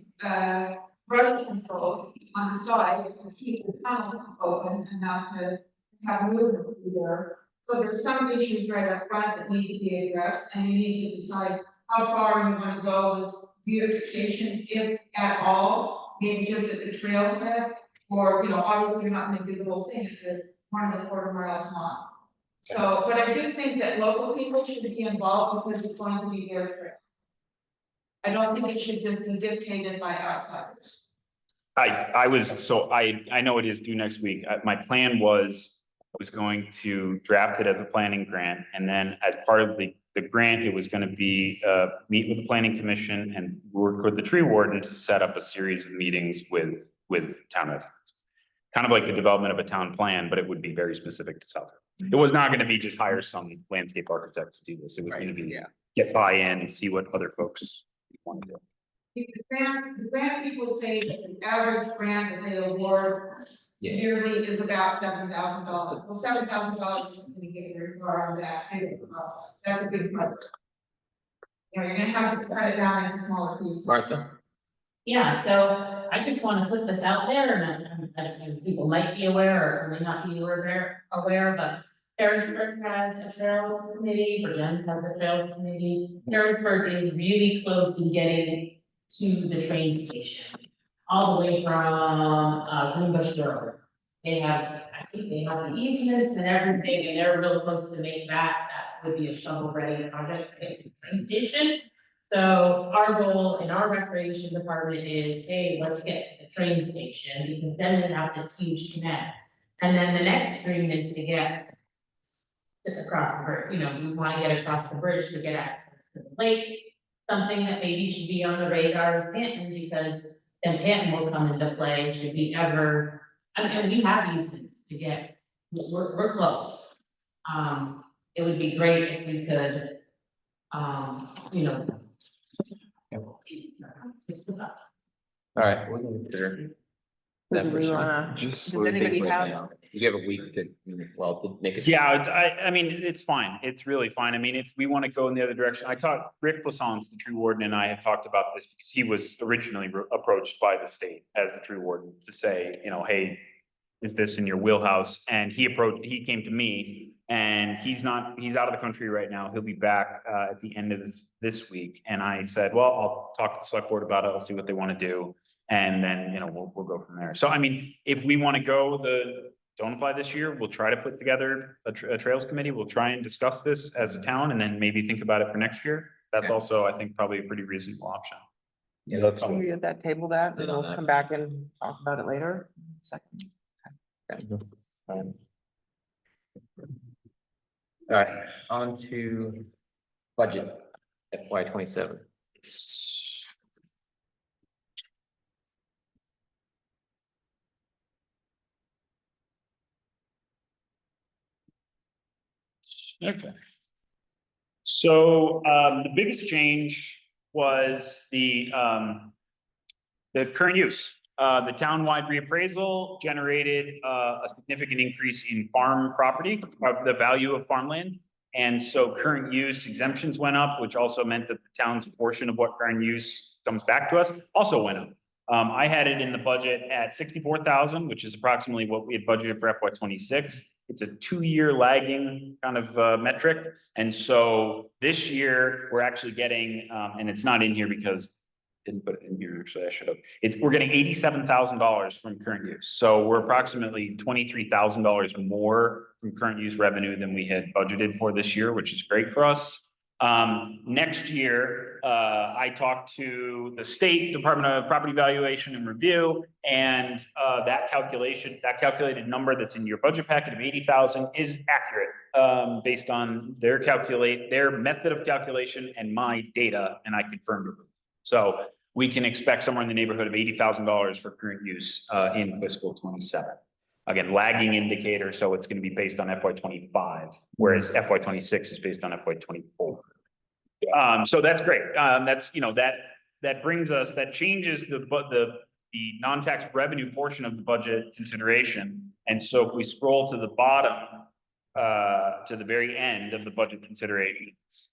brush control on the sides to keep the tunnel open and not to have movement through there. So there's some issues right up front that need to be addressed, and you need to decide how far you want to go with beautification, if at all, maybe just at the trailhead, or, obviously you're not gonna do the whole thing at the 1.25 miles long. So, but I do think that local people should be involved because it's going to be their trip. I don't think it should just be dictated by outsiders. I know it is due next week. My plan was, I was going to draft it as a planning grant, and then as part of the grant, it was gonna be, meet with the planning commission and work with the tree warden to set up a series of meetings with town residents. Kind of like the development of a town plan, but it would be very specific to South. It was not gonna be just hire some landscape architect to do this. It was gonna be, get buy-in and see what other folks want to do. The grant people say that the average grant that they award yearly is about $7,000. Well, $7,000 is going to get your car on that too. That's a big number. You're gonna have to cut it down into smaller pieces. Martha? Yeah, so I just want to put this out there, and I don't know, people might be aware or may not be aware, but Harrisburg has a trails committee, Virgins has a trails committee. Harrisburg is really close to getting to the train station, all the way from, Greenbush Road. They have, I think they have the easements and everything, and they're real close to make that would be a shovel-ready project to get to the train station. So our goal in our recreation department is, hey, let's get to the train station, because then we have this huge connect. And then the next dream is to get across the bridge, we want to get across the bridge to get access to the lake. Something that maybe should be on the radar of Canton, because then Canton will come into play, should we ever, and we have these things to get, we're close. It would be great if we could, All right, we can consider. So do we wanna, Just. does anybody have? You have a week to, well, to make it. Yeah, I mean, it's fine. It's really fine. I mean, if we want to go in the other direction, Rick Plassance, the tree warden, and I have talked about this because he was originally approached by the state as the tree warden to say, hey, is this in your wheelhouse? And he came to me, and he's out of the country right now. He'll be back at the end of this week. And I said, well, I'll talk to the select board about it. I'll see what they want to do. And then, we'll go from there. So, I mean, if we want to go don't apply this year, we'll try to put together a trails committee. We'll try and discuss this as a town and then maybe think about it for next year. That's also, I think, probably a pretty reasonable option. Yeah, let's. Can we get that table that, and we'll come back and talk about it later? Second. All right, on to budget FY 27. Okay. So, the biggest change was the current use. The townwide reappraisal generated a significant increase in farm property, of the value of farmland. And so current use exemptions went up, which also meant that the town's portion of what current use comes back to us also went up. I had it in the budget at 64,000, which is approximately what we had budgeted for FY 26. It's a 2-year lagging kind of metric. And so this year we're actually getting, and it's not in here because I didn't put it in here, actually I should have. We're getting $87,000 from current use. So we're approximately $23,000 more from current use revenue than we had budgeted for this year, which is great for us. Next year, I talked to the State Department of Property Valuation and Review, and that calculated number that's in your budget packet of 80,000 is accurate, based on their method of calculation and my data, and I confirmed it. So we can expect somewhere in the neighborhood of $80,000 for current use in fiscal 27. Again, lagging indicator, so it's going to be based on FY 25, whereas FY 26 is based on FY 24. So that's great. That's, that brings us, that changes the non-tax revenue portion of the budget consideration. And so if we scroll to the bottom, to the very end of the budget considerations,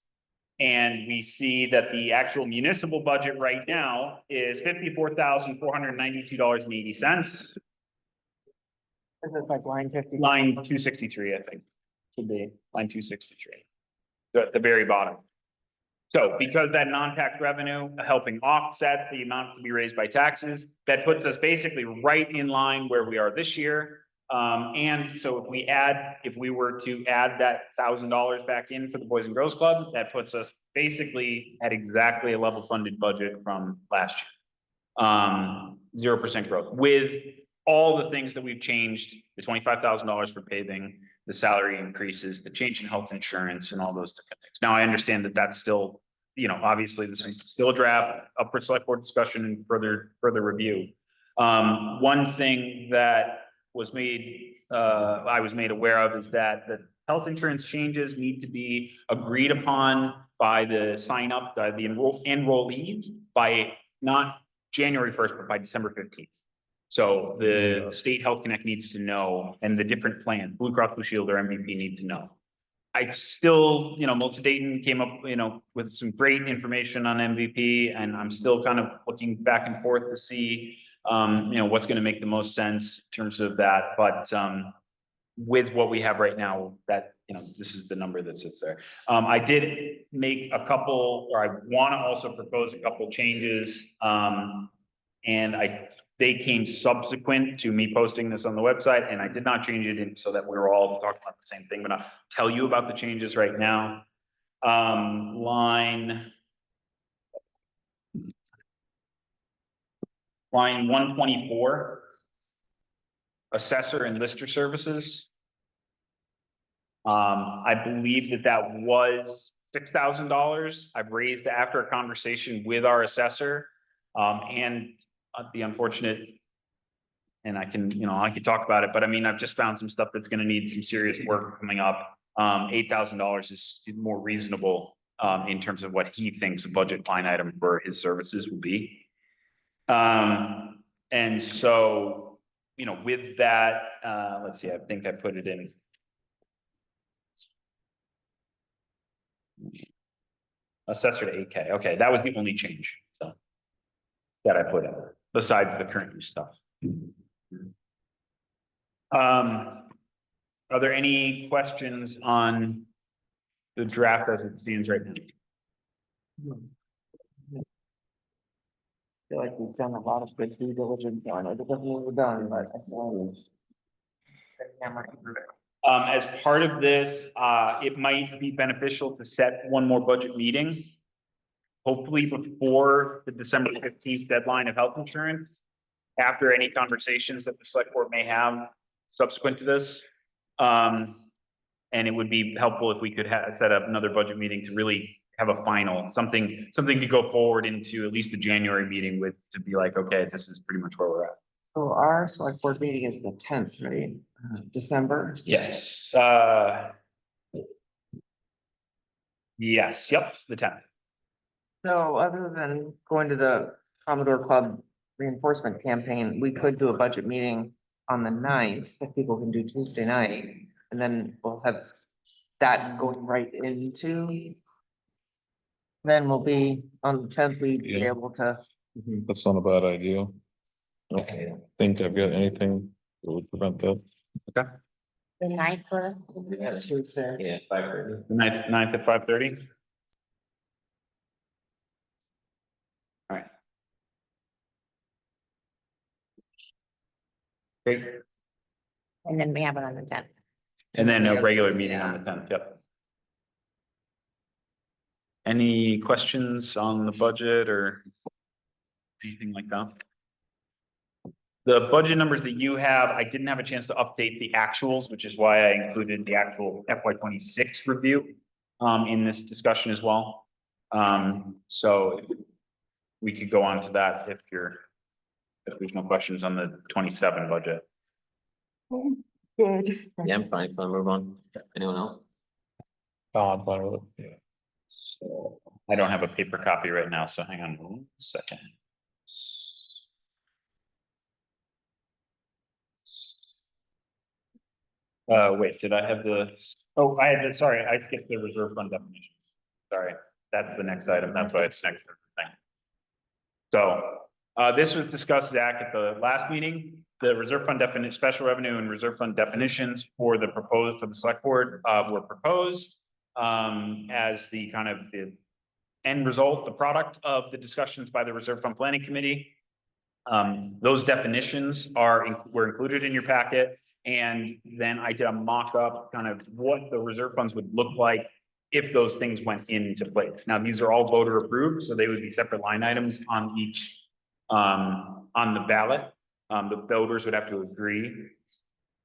and we see that the actual municipal budget right now is $54,492.80. Is it like line 50? Line 263, I think, should be line 263. At the very bottom. So because that non-tax revenue helping offset the amount to be raised by taxes, that puts us basically right in line where we are this year. And so if we were to add that $1,000 back in for the Boys and Girls Club, that puts us basically at exactly a level funded budget from last year. 0% growth with all the things that we've changed, the $25,000 for paving, the salary increases, the change in health insurance and all those different things. Now, I understand that that's still, obviously this is still a draft up for select board discussion and further review. One thing that I was made aware of is that the health insurance changes need to be agreed upon by the sign up, the enrollees by not January 1st, but by December 15th. So the State Health Connect needs to know, and the different plans, Blue Cross Blue Shield or MVP need to know. I still, Melissa Dayton came up, with some great information on MVP, and I'm still kind of looking back and forth to see, what's going to make the most sense in terms of that. But with what we have right now, that, this is the number that sits there. I did make a couple, or I want to also propose a couple changes, and they came subsequent to me posting this on the website, and I did not change it in so that we were all talking about the same thing, but I'll tell you about the changes right now. Line 124, assessor and lister services. I believe that was $6,000. I've raised after a conversation with our assessor, and the unfortunate, and I can talk about it, but I mean, I've just found some stuff that's going to need some serious work coming up. $8,000 is more reasonable, in terms of what he thinks a budget line item for his services will be. And so, with that, let's see, I think I put it in. Assessor to 8K. Okay, that was the only change, so, that I put in, besides the current use stuff. Are there any questions on the draft as it stands right now? I feel like we've done a lot of good due diligence on it. It doesn't mean we're done, but I feel As part of this, it might be beneficial to set one more budget meeting, hopefully before the December 15th deadline of health insurance, after any conversations that the select board may have subsequent to this. And it would be helpful if we could set up another budget meeting to really have a final, something to go forward into at least the January meeting with, to be like, okay, this is pretty much where we're at. So our select board meeting is the 10th, right? December? Yes. Yes, yep, the 10th. So other than going to the Commodore Club reinforcement campaign, we could do a budget meeting on the 9th, if people can do Tuesday night, and then we'll have that going right into. Then we'll be on the 10th, we'd be Yeah. able to. That's not a bad idea. I don't think I've got anything that would prevent that. The ninth for. Tuesday. Yeah, 5:30. The 9th at 5:30. All right. Great. And then we have it on the 10th. And then a regular meeting on the 10th, yep. Any questions on the budget or anything like that? The budget numbers that you have, I didn't have a chance to update the actuals, which is why I included the actual FY 26 review in this discussion as well. So we could go on to that if there's no questions on the 27 budget. Good. Yeah, I'm fine, I'll move on. Anyone else? I'm fine with it. Yeah. So I don't have a paper copy right now, so hang on 1 second. Wait, did I have oh, sorry, I skipped the reserve fund definitions. Sorry, that's the next item. That's why it's next. Thing. So, this was discussed, Zach, at the last meeting. The reserve fund definition, special revenue and reserve fund definitions for the select board, were proposed, as the kind of the end result, the product of the discussions by the reserve fund planning committee. Those definitions were included in your packet. And then I did a mock-up kind of what the reserve funds would look like if those things went into place. Now, these are all voter approved, so they would be separate line items on each, on the ballot. The voters would have to agree.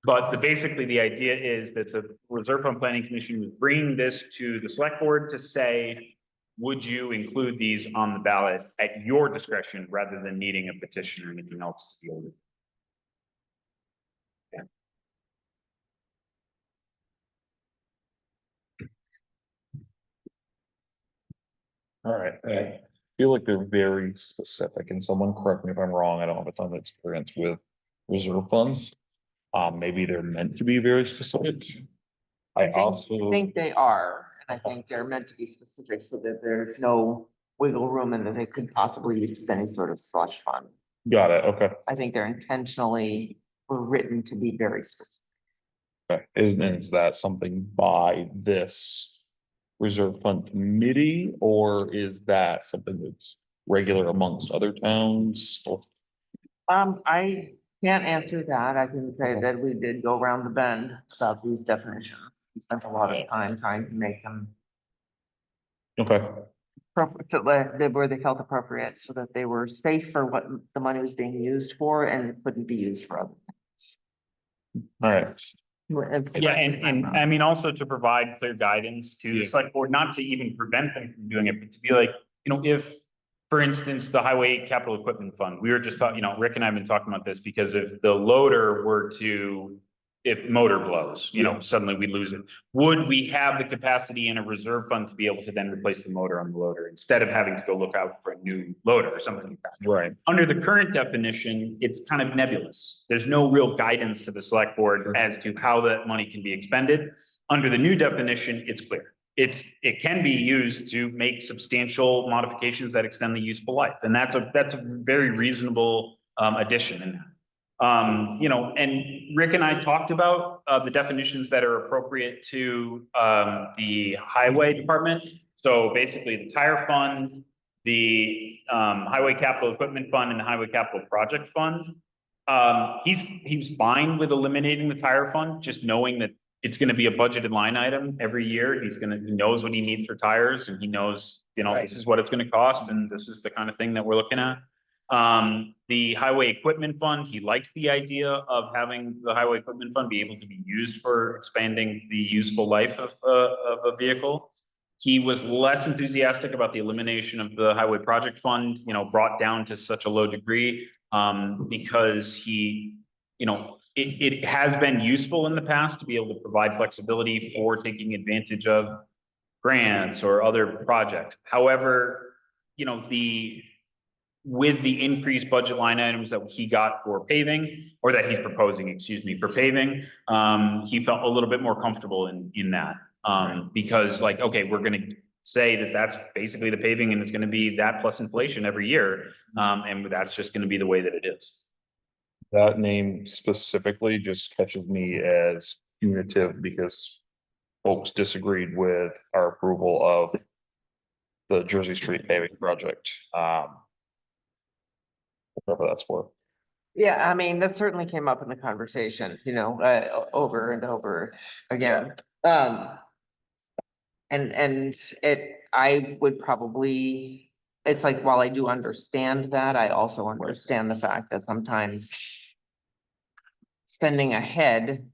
But basically the idea is that the Reserve Fund Planning Commission would bring this to the select board to say, would you include these on the ballot at your discretion rather than needing a petition or anything else to deal with? All right, I feel like they're very specific, and someone correct me if I'm wrong, I don't have a ton of experience with reserve funds. Maybe they're meant to be very specific. I I also, think they are, and I think they're meant to be specific so that there's no wiggle room and that they could possibly use any sort of slush fund. got it, okay. I think they're intentionally written to be very specific. Okay. Is that something by this reserve fund committee, or is that something that's regular amongst other towns? I can't answer that. I can say that we did go around the bend about these definitions. We spent a lot of time trying to make them Okay, appropriate, where they felt appropriate, so that they were safe for what the money was being used for and couldn't be used for other things. all right. Yeah, and I mean, also to provide clear guidance to the Yeah. select board, not to even prevent them from doing it, but to be like, if, for instance, the highway capital equipment fund, we were just talking, Rick and I have been talking about this because if the loader were to, if motor blows, suddenly we lose it. Would we have the capacity in a reserve fund to be able to then replace the motor on the loader instead of having to go look out for a new loader or something like that? Right. Under the current definition, it's kind of nebulous. There's no real guidance to the select board as to how that money can be expended. Under the new definition, it's clear. It can be used to make substantial modifications that extend the useful life. And that's a very reasonable addition in that. And Rick and I talked about the definitions that are appropriate to the highway department. So basically the tire fund, the highway capital equipment fund, and the highway capital project fund. He's fine with eliminating the tire fund, just knowing that it's going to be a budgeted line item every year. He knows what he needs for tires, and he knows, this is what it's going to cost, and this is the kind of thing that we're looking at. The highway equipment fund, he liked the idea of having the highway equipment fund be able to be used for expanding the useful life of a vehicle. He was less enthusiastic about the elimination of the highway project fund, brought down to such a low degree, because it has been useful in the past to be able to provide flexibility for taking advantage of grants or other projects. However, with the increased budget line items that he got for paving, or that he's proposing, for paving, he felt a little bit more comfortable in that. Because okay, we're gonna say that that's basically the paving and it's gonna be that plus inflation every year. And that's just gonna be the way that it is. That name specifically just catches me as punitive because folks disagreed with our approval of the Jersey Street paving project. Whatever that's for. Yeah, I mean, that certainly came up in the conversation, over and over again. And I would probably, it's like, while I do understand that, I also understand the fact that sometimes spending ahead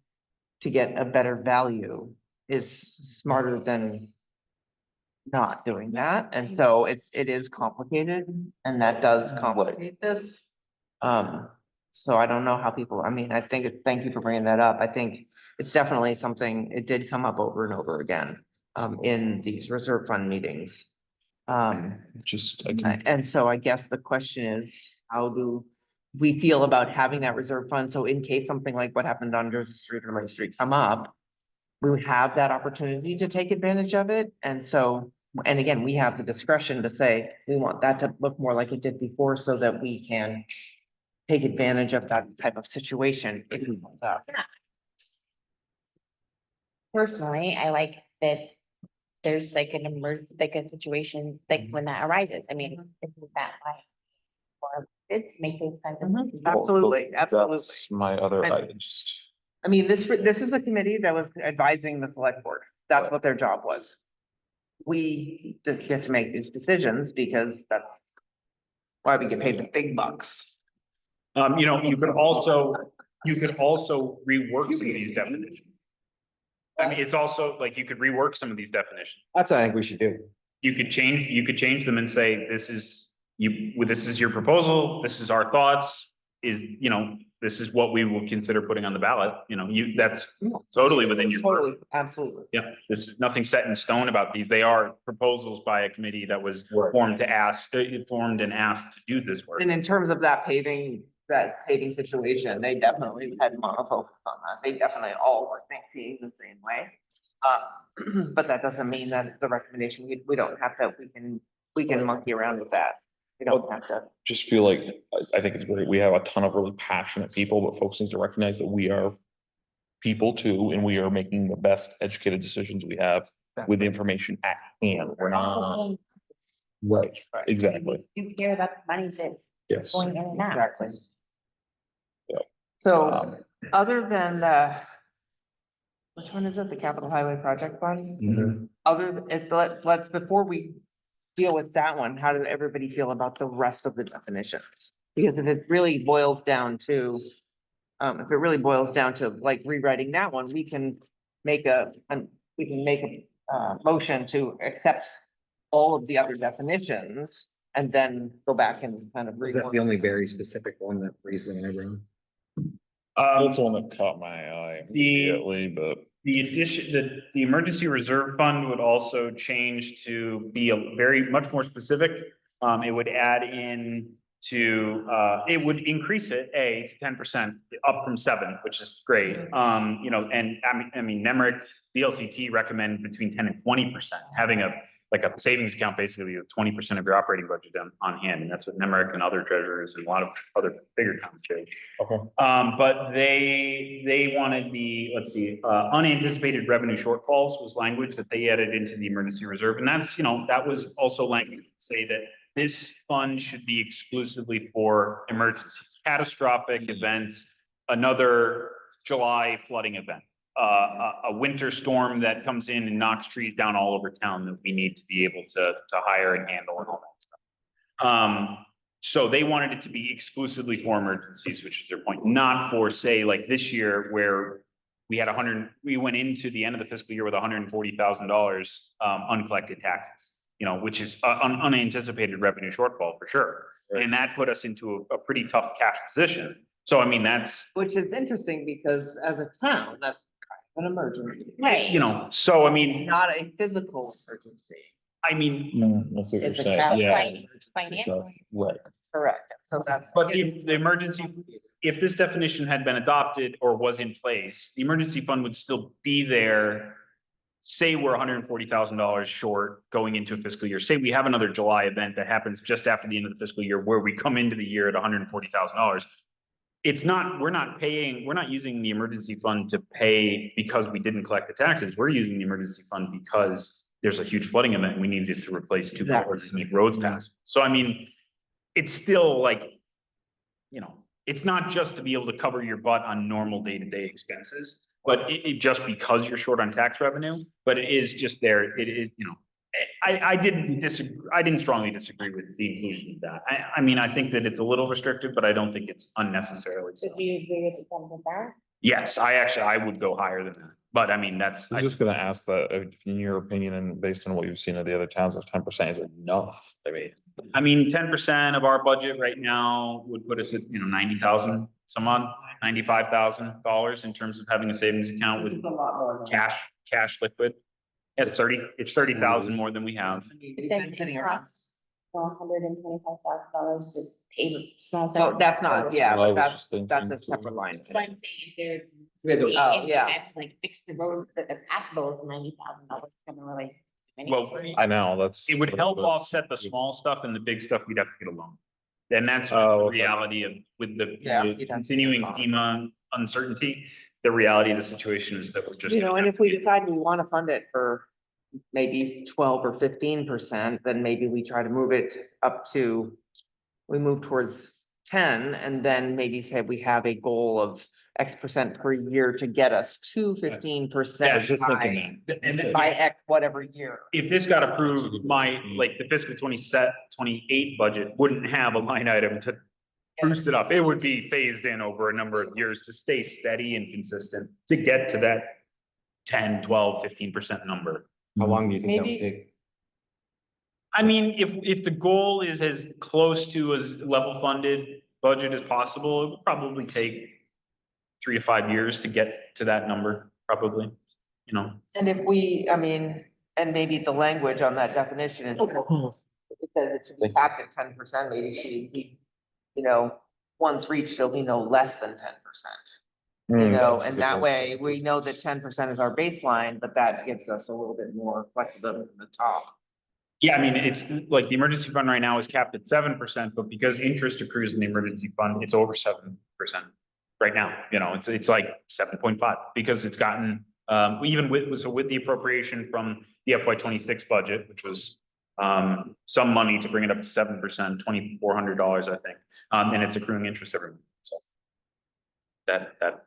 to get a better value is smarter than not doing that. And so it is complicated, and that does complicate this. So I don't know how people, I mean, thank you for bringing that up. I think it's definitely something, it did come up over and over again, in these reserve fund meetings. Just, I can, And so I guess the question is, how do we feel about having that reserve fund? So in case something like what happened on Jersey Street or Main Street come up, we would have that opportunity to take advantage of it. And so, and again, we have the discretion to say, we want that to look more like it did before so that we can take advantage of that type of situation if it comes up. Personally, I like that there's like like a situation, like when that arises. I mean, isn't that why? Or it's making sense. Absolutely, absolutely. that's my other, I just, I mean, this is a committee that was advising the select board. That's what their job was. We just get to make these decisions because that's why we get paid the big bucks. You know, you could also rework some of these definitions. I mean, it's also like you could rework some of these definitions. That's what I think we should do. You could change them and say, this is your proposal, this is our thoughts, this is what we will consider putting on the ballot, that's totally within your. Totally, absolutely. Yeah, this is nothing set in stone about these. They are proposals by a committee that was formed and asked to do this work. And in terms of that paving situation, they definitely had monofocus on that. They definitely all were thinking the same way. But that doesn't mean that it's the recommendation. We don't have to, we can monkey around with that. We don't have to. just feel like, I think it's great. We have a ton of really passionate people, but folks need to recognize that we are people too, and we are making the best educated decisions we have with the information at hand. We're not. Right, exactly. You care about the money that's Yes. going in and out. Exactly. Yeah. So, other than which one is it? The Capital Highway Project Fund? Let's, before we deal with that one, how does everybody feel about the rest of the definitions? Because if it really boils down to, like rewriting that one, we can make a motion to accept all of the other definitions and then go back and kind of. Is that the only very specific one that raised an eyebrow? That's the one that caught my eye immediately, but. The emergency reserve fund would also change to be much more specific. It would add in it would increase it to 10%, up from 7%, which is great. And I mean, Nemrick, VLCT recommend between 10 and 20%, having a savings account basically with 20% of your operating budget on hand. And that's what Nemrick and other treasurers and a lot of other bigger towns do. Okay. But they wanted unanticipated revenue shortfalls was language that they added into the emergency reserve. And that's, that was also language to say that this fund should be exclusively for emergencies, catastrophic events, another July flooding event, a winter storm that comes in and knocks trees down all over town that we need to be able to hire and handle and all that stuff. So they wanted it to be exclusively for emergencies, which is their point, not for, say, like this year where we went into the end of the fiscal year with $140,000 uncollected taxes, which is an unanticipated revenue shortfall for sure. Right. And that put us into a pretty tough cash position. So, I mean, Which is interesting because as a town, that's an emergency. Right. So, I mean. It's not a physical emergency. I mean. That's what you're It's a saying, capital yeah. Financial. Right. Correct. So that's. But the emergency, if this definition had been adopted or was in place, the emergency fund would still be there. Say we're $140,000 short going into a fiscal year. Say we have another July event that happens just after the end of the fiscal year where we come into the year at $140,000. We're not using the emergency fund to pay because we didn't collect the taxes. We're using the emergency fund because there's a huge flooding event. We needed to replace 2 culverts to make roads pass. So, I mean, it's still like, it's not just to be able to cover your butt on normal day-to-day expenses. but it just because you're short on tax revenue, but it is just there, it is, you know. I didn't strongly disagree with the inclusion of that. I mean, I think that it's a little restrictive, but I don't think it's unnecessarily so. Did you agree with the 10%? Yes, I would go higher than that, but I mean, that's, I'm just gonna ask that, in your opinion, and based on what you've seen of the other towns, if 10% is enough. I mean, 10% of our budget right now would put us at, you know, 90,000, some odd, $95,000 in terms of having a savings account with It's a lot more. than that. cash liquid. It's 30,000 more than we have. I mean, But we've then been it sitting around. costs $125,000 to pay small. So separate that's not, bills. yeah, Well, I but was just that's a thinking separate line. But I'm saying if there's. We had the- Oh, if yeah. you had to, like fix the roads that the path bill is $90,000, gonna really. Well, I know, that's. it would help offset the small stuff and the big stuff we'd have to get a loan. And that's the Oh, okay. reality of, with the Yeah, the you'd have to get a continuing loan. FEMA uncertainty, the reality of the situation is that we're just. You know, gonna and have if to we get- decide we want to fund it for maybe 12 or 15%, then maybe we try to move it up to, we move towards 10, and then maybe say we have a goal of X% per year to get us to 15% Yeah, just by, And then- by X whatever year. if this got approved, like the fiscal 28 budget wouldn't have a line item to boost it up. It would be phased in over a number of years to stay steady and consistent to get to that 10, 12, 15% number. How long do you think that would Maybe- take? I mean, if the goal is as close to as level funded budget as possible, it would probably take 3 to 5 years to get to that number, probably, you know. And if we, I mean, and maybe the language on that definition is, it says it should be capped at 10%, maybe should be, you know, once reached, it'll be no less than 10%. You know, and that way we know that 10% is our baseline, but that gives us a little bit more flexibility in the top. Yeah, I mean, it's like the emergency fund right now is capped at 7%, but because interest accrues in the emergency fund, it's over 7% right now. You know, it's like 7.5 because it's gotten, even with the appropriation from the FY 26 budget, which was some money to bring it up to 7%, $2,400, I think. And it's accruing interest every month. So that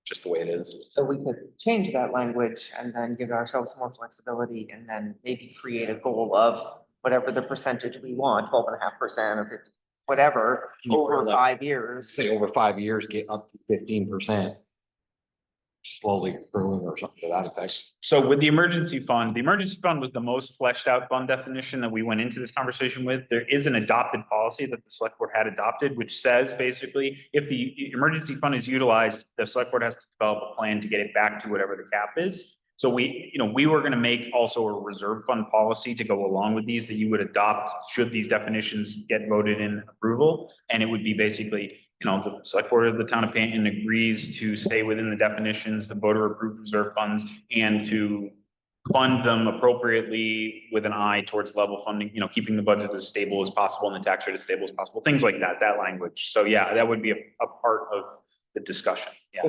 just the way it is. So we could change that language and then give ourselves more flexibility and then maybe create a goal of whatever the percentage we want, 12.5% or 50, whatever, Can you put over like- 5 years. Say over 5 years, get up to 15%. Slowly growing or something to that effect. So with the emergency fund was the most fleshed out fund definition that we went into this conversation with. There is an adopted policy that the select board had adopted, which says basically, if the emergency fund is utilized, the select board has to develop a plan to get it back to whatever the cap is. So we were gonna make also a reserve fund policy to go along with these that you would adopt should these definitions get voted in approval. And it would be basically, the select board of the town of Panton agrees to stay within the definitions, the voter approved reserve funds, and to fund them appropriately with an eye towards level funding, keeping the budget as stable as possible and the tax rate as stable as possible, things like that language. So yeah, that would be a part of the discussion. Yeah.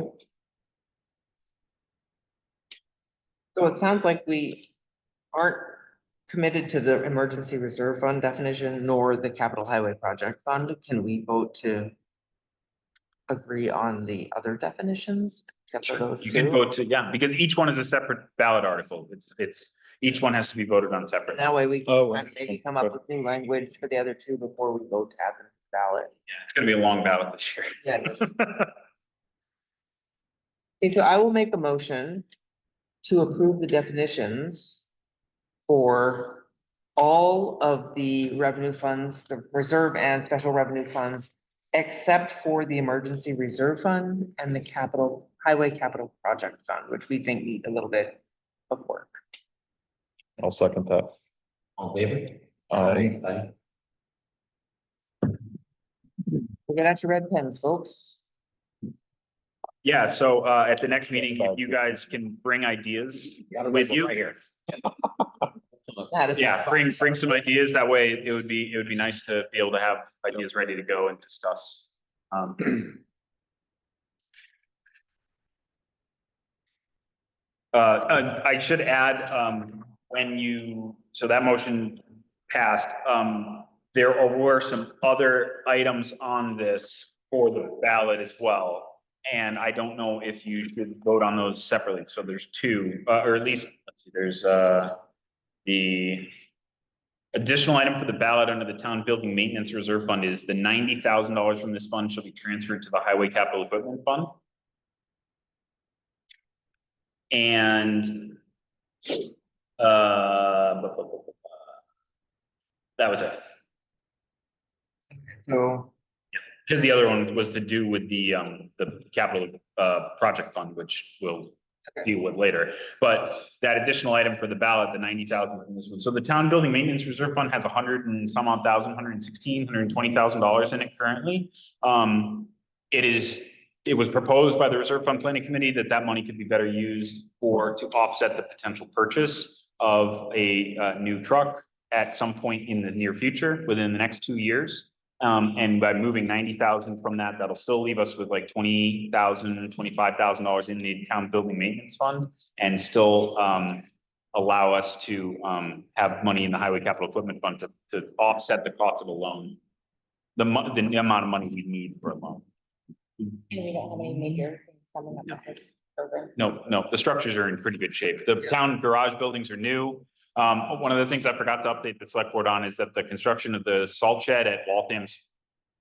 So it sounds like we aren't committed to the emergency reserve fund definition nor the capital highway project fund. Can we vote to agree on the other definitions except for those You can two? vote to, yeah, because each one is a separate ballot article. Each one has to be voted on separately. That way we Oh, can maybe come up with new language for the other two before we vote to have them ballot. Yeah, it's gonna be a long ballot this year. Yeah, it is. Okay, so I will make a motion to approve the definitions for all of the revenue funds, the reserve and special revenue funds, except for the emergency reserve fund and the highway capital project fund, which we think need a little bit of work. I'll second that. All in favor? Aye. We'll get out your red pens, folks. Yeah, so at the next meeting, if you guys can bring ideas with you. Right here. Yeah, bring some ideas. That way it would be nice to be able to have ideas ready to go and discuss. I should add, so that motion passed, there were some other items on this for the ballot as well. and I don't know if you should vote on those separately. So there's two, or at least, let's see, there's, the additional item for the ballot under the town building maintenance reserve fund is the $90,000 from this fund shall be transferred to the highway capital equipment fund. And, that was it. So, Because the other one was to do with the capital, project fund, which we'll deal with later. But that additional item for the ballot, the 90,000 from this one. So the town building maintenance reserve fund has 100 and some odd thousand, $120,000 in it currently. It was proposed by the reserve fund planning committee that that money could be better used to offset the potential purchase of a new truck at some point in the near future, within the next 2 years. And by moving 90,000 from that, that'll still leave us with like $20,000, $25,000 in the town building maintenance fund, and still allow us to have money in the highway capital equipment fund to offset the cost of a loan. The amount of money we need for a loan. And we don't have any major things coming up with this program. No, the structures are in pretty good shape. The town garage buildings are new. One of the things I forgot to update the select board on is that the construction of the salt shed at Waltham's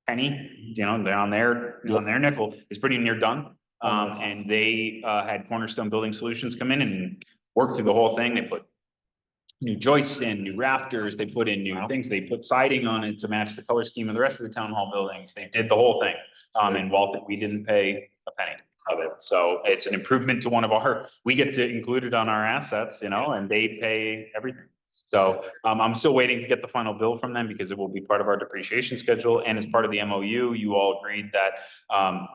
Penny, down there, on their nickel, is pretty near done. And they had Cornerstone Building Solutions come in and work through the whole thing. They put new joists in, new rafters, they put in new things, they put siding on it to match the color scheme of the rest of the town hall buildings. They did the whole thing. And Waltham, we didn't pay a penny of it. So it's an improvement to we get to include it on our assets, and they pay everything. So I'm still waiting to get the final bill from them because it will be part of our depreciation schedule. And as part of the MOU, you all agreed that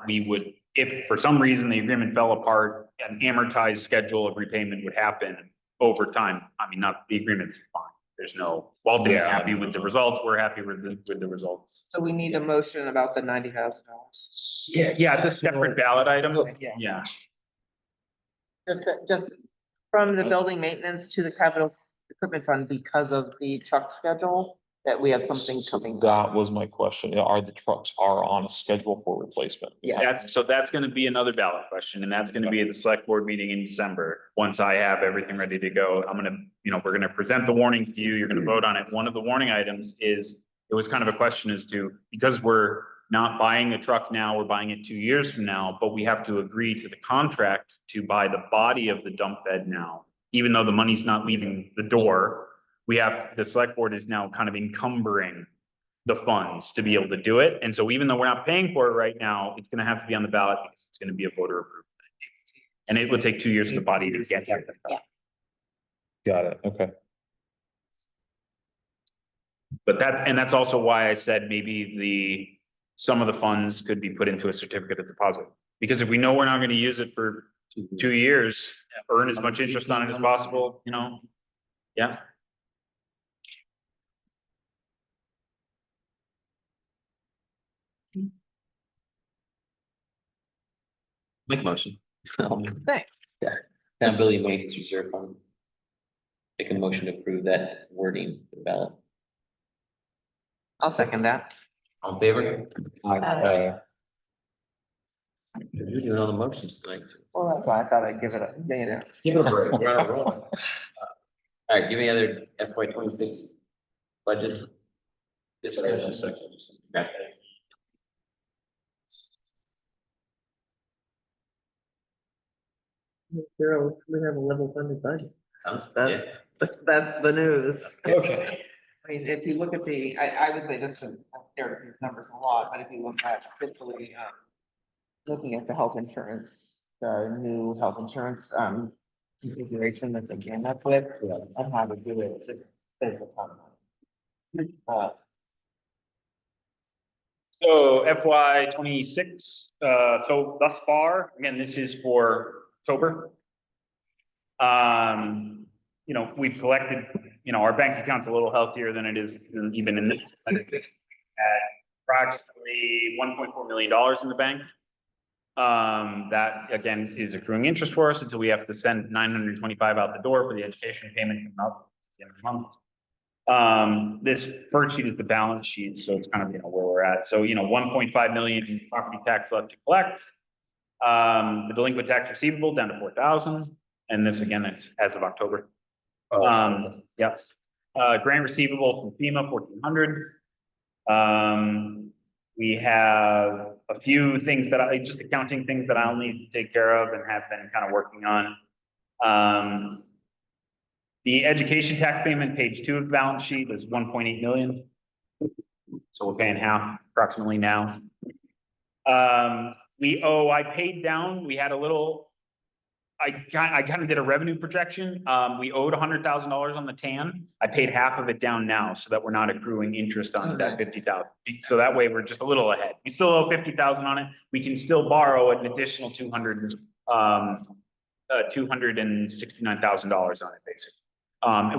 we would, if for some reason the agreement fell apart, an amortized schedule of repayment would happen over time. I mean, not the agreement's fine. There's no, Walton's happy with the results. We're happy with the results. so we need a motion about the $90,000. Yeah, it's a separate ballot item. Yeah. Just from the building maintenance to the capital equipment fund because of the truck schedule, that we have something coming. That was my question. Are the trucks on a schedule for replacement? Yeah. That's gonna be another ballot question, and that's gonna be at the select board meeting in December. Once I have everything ready to go, we're gonna present the warning to you. You're gonna vote on it. One of the warning items is, it was kind of a question as to, because we're not buying a truck now, we're buying it 2 years from now, but we have to agree to the contract to buy the body of the dump bed now, even though the money's not leaving the door. The select board is now kind of encumbering the funds to be able to do it. And so even though we're not paying for it right now, it's gonna have to be on the ballot because it's gonna be a voter approved. And it would take 2 years for the body to get here. Yeah. Got it, okay. But that's also why I said maybe some of the funds could be put into a certificate of deposit. Because if we know we're not gonna use it for 2 years, earn as much interest on it as possible, yeah. Make motion. Thanks. Town building maintenance reserve fund. Make a motion to approve that wording for the ballot. I'll second that. All in favor? Aye. You're doing all the motions tonight. Well, that's why I thought I'd give it a, Give it a break. We're on a roll. All right, give me other FY 26 budget. This right in a second. Okay. We have a level funded budget. Sounds That- good. That's the news. Okay. I mean, if you look at I would say this, there are these numbers a lot, but if you look at fiscally, looking at the health insurance, the new health insurance, configuration that's again up with, and how to do it, it's just, there's a ton of money. So FY 26, so thus far, again, this is for October. We've collected, our bank account's a little healthier than it is even in this. At approximately $1.4 million in the bank. That again is accruing interest for us until we have to send 925 out the door for the education payment coming up at the end of the month. This first sheet is the balance sheet, so it's kind of, where we're at. So, 1.5 million in property tax left to collect. The delinquent tax receivable down to 4,000, and this again is as of October. Yep. Grant receivable from FEMA, 1,400. We have a few things that just accounting things that I'll need to take care of and have been kind of working on. The education tax payment, page 2 of the balance sheet, is 1.8 million. So we're paying half approximately now. I paid down, we had a little, I kind of did a revenue projection. We owed $100,000 on the TAN. I paid half of it down now so that we're not accruing interest on that 50,000. So that way we're just a little ahead. We still owe 50,000 on it. We can still borrow an additional $269,000 on it basically.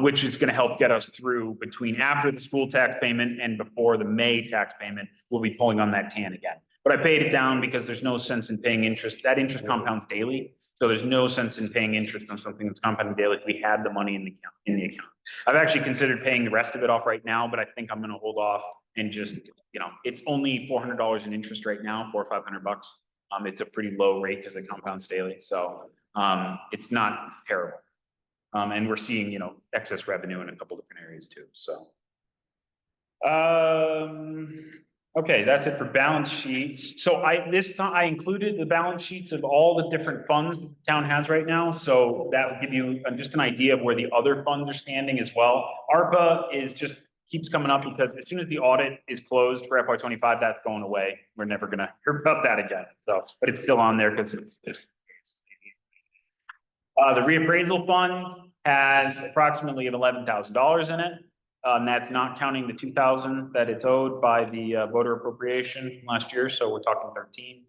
Which is going to help get us through between after the school tax payment and before the May tax payment. We'll be pulling on that TAN again. But I paid it down because there's no sense in paying interest. That interest compounds daily. So there's no sense in paying interest on something that's compounding daily if we had the money in the account. I've actually considered paying the rest of it off right now, but I think I'm going to hold off and just, it's only $400 in interest right now, $400 or $500. It's a pretty low rate because it compounds daily. So it's not terrible. And we're seeing, excess revenue in a couple different areas too. So, okay, that's it for balance sheets. So this time I included the balance sheets of all the different funds that the town has right now. So that will give you just an idea of where the other funds are standing as well. ARPA keeps coming up because as soon as the audit is closed for FY25, that's going away. We're never going to hear about that again. So, but it's still on there because it's just. The reappraisal fund has approximately $11,000 in it. That's not counting the 2,000 that it's owed by the voter appropriation from last year. So we're talking 13.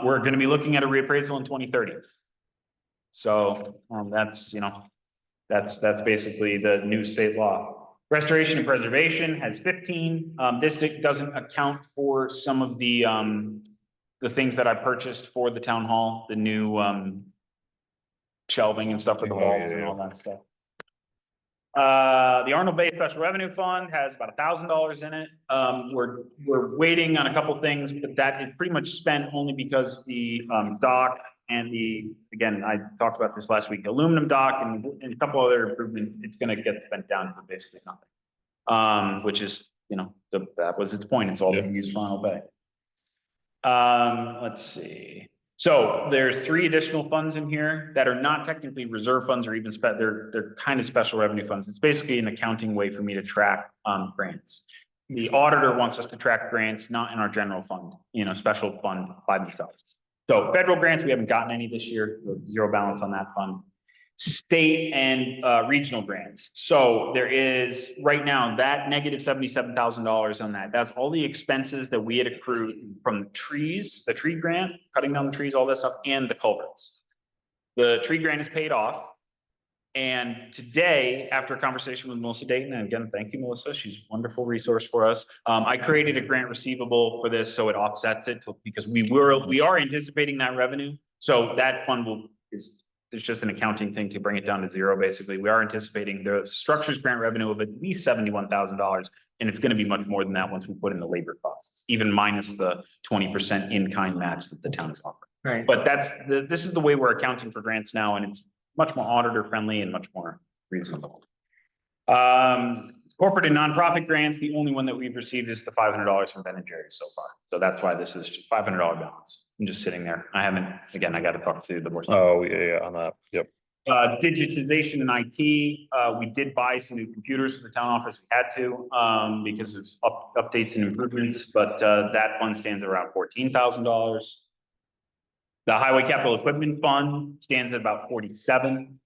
We're going to be looking at a reappraisal in 2030. So that's basically the new state law. Restoration and preservation has 15. This doesn't account for some of the things that I purchased for the town hall, the new shelving and stuff for the walls and all that stuff. The Arnold Bay Special Revenue Fund has about $1,000 in it. We're waiting on a couple things, but that is pretty much spent only because the dock and again, I talked about this last week, aluminum dock and a couple other improvements, it's going to get spent down to basically nothing. Which is, that was its point. It's all being used for Arnold Bay. Let's see. So there's 3 additional funds in here that are not technically reserve funds or even they're kind of special revenue funds. It's basically an accounting way for me to track grants. The auditor wants us to track grants, not in our general fund, special fund by themselves. So federal grants, we haven't gotten any this year, zero balance on that fund. State and regional grants. So there is right now that negative $77,000 on that. That's all the expenses that we had accrued from trees, the tree grant, cutting down the trees, all that stuff, and the culverts. The tree grant is paid off. And today, after a conversation with Melissa Dayton, and again, thank you, Melissa, she's a wonderful resource for us. I created a grant receivable for this so it offsets it because we are anticipating that revenue. So that fund it's just an accounting thing to bring it down to zero. Basically, we are anticipating the structures grant revenue of at least $71,000, and it's going to be much more than that once we put in the labor costs, even minus the 20% in-kind match that the town is offering. Right. But this is the way we're accounting for grants now, and it's much more auditor friendly and much more reasonable. Corporate and nonprofit grants, the only one that we've received is the $500 from Ben and Jerry so far. So that's why this is just $500 balance. I'm just sitting there. I got to talk to the board. Oh, yeah, on that. Yep. Digitization and IT, we did buy some new computers for the town office. We had to, because of updates and improvements, but that fund stands at around $14,000. The Highway Capital Equipment Fund stands at about 47.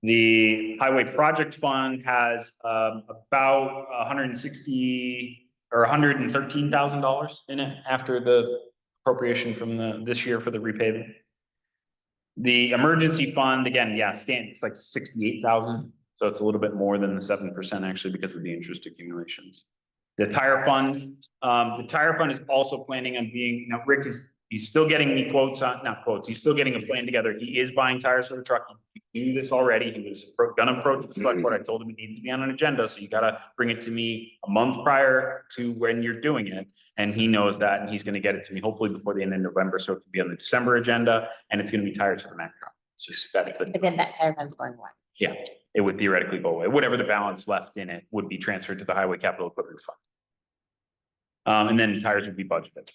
The Highway Project Fund has about 160 or $113,000 in it after the appropriation from this year for the repaving. The emergency fund, again, it's like 68,000. So it's a little bit more than the 7% actually because of the interest accumulations. The tire fund is also planning on being, Rick he's still getting me quotes on, not quotes, he's still getting a plan together. He is buying tires for the truck. He do this already. He was gonna approach the select board. I told him it needs to be on an agenda, so you gotta bring it to me a month prior to when you're doing it. And he knows that, and he's gonna get it to me hopefully before the end of November, so it can be on the December agenda, and it's gonna be tires for the Metro. It's just that's the, But then that tire fund's going away. yeah, it would theoretically go away. Whatever the balance left in it would be transferred to the highway capital equipment fund. And then tires would be budgeted.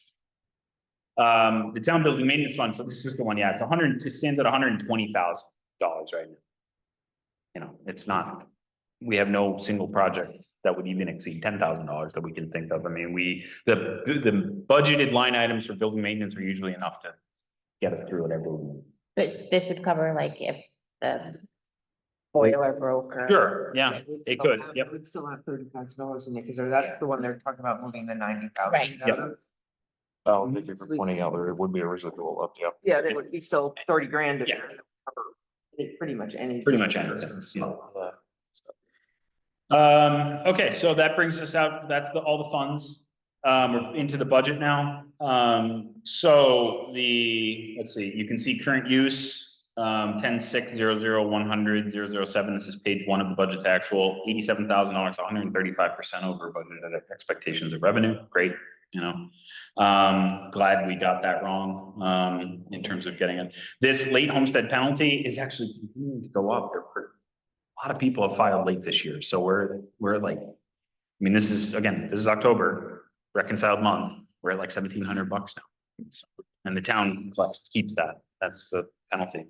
The town building maintenance fund, so this is the one, yeah, it stands at $120,000 right now. You know, it's not, we have no single project that would even exceed $10,000 that we can think of. I mean, the budgeted line items for building maintenance are usually enough to get us through whatever we need. But this would cover like if the boiler broke or. Sure, yeah, it could, yep. We'd still have $30,000 in it, because that's the one they're talking about moving the 90,000. Right. Yep. I'll take it for 20 out there. It would be a residual up, yeah. Yeah, there would be still 30 grand in Yeah. there. to cover pretty much anything. Pretty much anything, okay, so that brings us out, that's all the funds. We're into the budget now. So let's see, you can see current use, 10-6-00-100-007. This is page 1 of the budget to actual, $87,000, 135% over budgeted expectations of revenue. Great, you know. Glad we got that wrong, in terms of getting it. This late homestead penalty is actually continuing to go up. A lot of people have filed late this year, so we're like, I mean, this is October, reconciled month. We're at like $1,700 now. And the town keeps that. That's the penalty.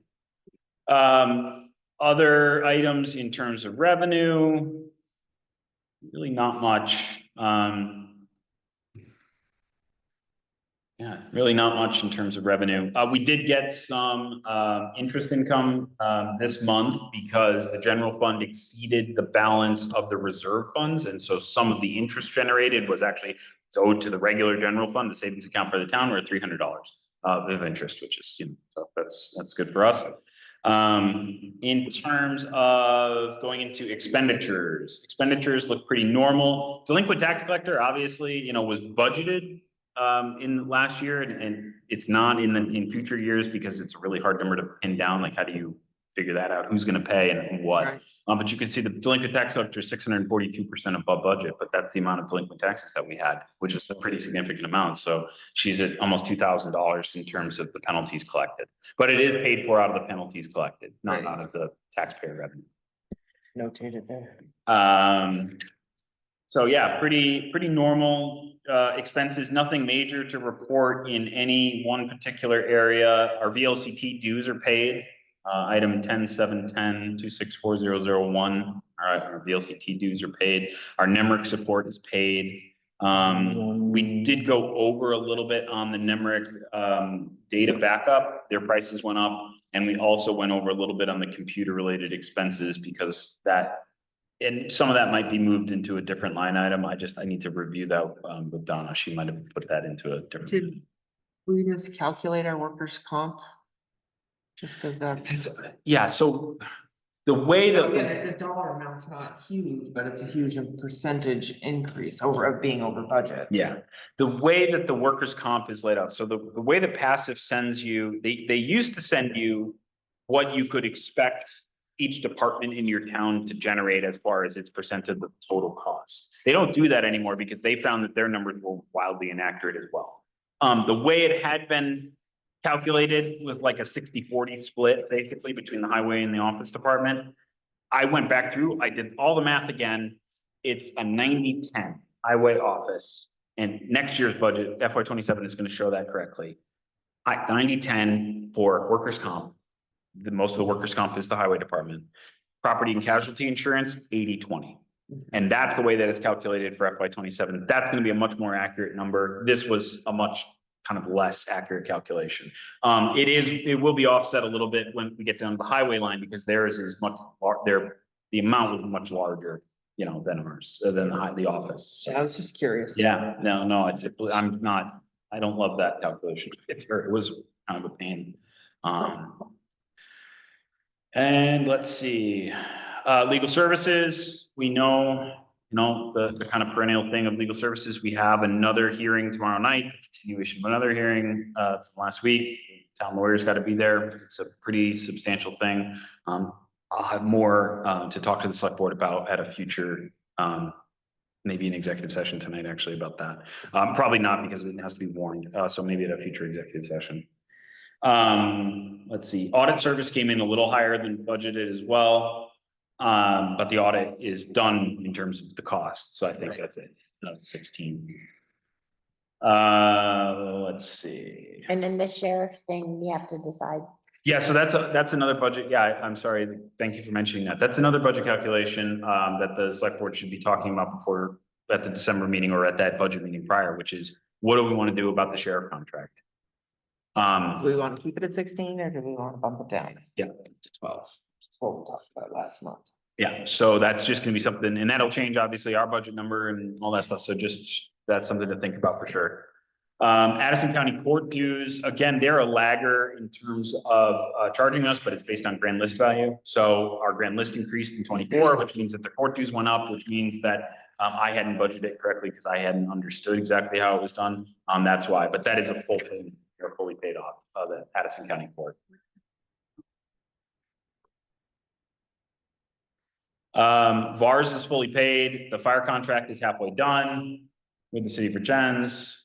Other items in terms of revenue, really not much. Yeah, really not much in terms of revenue. We did get some interest income this month because the general fund exceeded the balance of the reserve funds. And so some of the interest generated was actually owed to the regular general fund, the savings account for the town. We're at $300 of interest, which is, you know, so that's good for us. In terms of going into expenditures look pretty normal. Delinquent tax collector, obviously, you know, was budgeted in last year, and it's not in future years because it's a really hard number to pin down. Like, how do you figure that out? Who's going to pay and what? Right. But you can see the delinquent tax collector is 642% above budget, but that's the amount of delinquent taxes that we had, which is a pretty significant amount. So she's at almost $2,000 in terms of the penalties collected, but it is paid for out of the penalties collected, not Right. out of the taxpayer revenue. Notated there. So yeah, pretty normal expenses, nothing major to report in any one particular area. Our VLCT dues are paid. Item 10-710-264-001. Our VLCT dues are paid. Our NEMRIC support is paid. We did go over a little bit on the NEMRIC data backup. Their prices went up, and we also went over a little bit on the computer-related expenses because and some of that might be moved into a different line item. I need to review that with Donna. She might have put that into a different. Did we miscalculate our workers' comp? Just because that's. Yeah, so the way that. Again, the dollar amount's not huge, but it's a huge percentage increase of being over budget. Yeah, the way that the workers' comp is laid out. So the way that passive sends you, they used to send you what you could expect each department in your town to generate as far as its percent of the total cost. They don't do that anymore because they found that their numbers were wildly inaccurate as well. The way it had been calculated was like a 60-40 split, basically, between the highway and the office department. I went back through, I did all the math again. It's a 90-10 highway office. And next year's budget, FY27, is going to show that correctly. 90-10 for workers' comp. Most of the workers' comp is the highway department. Property and casualty insurance, 80-20. And that's the way that it's calculated for FY27. That's going to be a much more accurate number. This was a much kind of less accurate calculation. It will be offset a little bit when we get down to the highway line because theirs is the amount was much larger, you know, than ours, than the office. So, I was just curious. yeah, no, I don't love that calculation. It was kind of a pain. And let's see, legal services, we know, you know, the kind of perennial thing of legal services. We have another hearing tomorrow night, continuation of another hearing from last week. town lawyer's got to be there. It's a pretty substantial thing. I'll have more, to talk to the select board about at a future, maybe an executive session tonight, actually, about that. Probably not because it has to be warned, so maybe at a future executive session. Let's see, audit service came in a little higher than budgeted as well. But the audit is done in terms of the cost, so I think that's it, 16. Let's see. And then the sheriff thing, we have to decide. Yeah, so that's another budget. Yeah, I'm sorry. Thank you for mentioning that. That's another budget calculation, that the select board should be talking about before, at the December meeting or at that budget meeting prior, which is what do we want to do about the sheriff contract? Do we want to keep it at 16 or do we want to bump it down? Yeah, to 12. That's what we talked about last month. Yeah, so that's just gonna be something, and that'll change obviously our budget number and all that stuff, so just, that's something to think about for sure. Addison County court dues, again, they're a lagger in terms of charging us, but it's based on grand list value. So our grand list increased in 24, which means that the court dues went up, which means that I hadn't budgeted it correctly because I hadn't understood exactly how it was done. That's why, but that is a full thing, they're fully paid off, the Addison County court. VARS is fully paid. The fire contract is halfway done with the city of Virgins.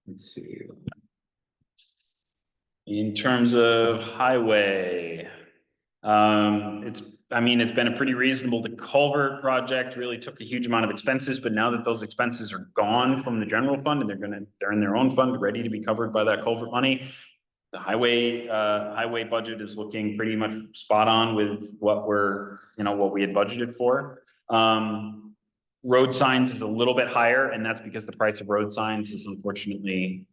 Let's see. In terms of highway, it's been a pretty reasonable. The culvert project really took a huge amount of expenses, but now that those expenses are gone from the general fund and they're in their own fund, ready to be covered by that culvert money. The highway budget is looking pretty much spot on with what what we had budgeted for. Road signs is a little bit higher, and that's because the price of road signs is unfortunately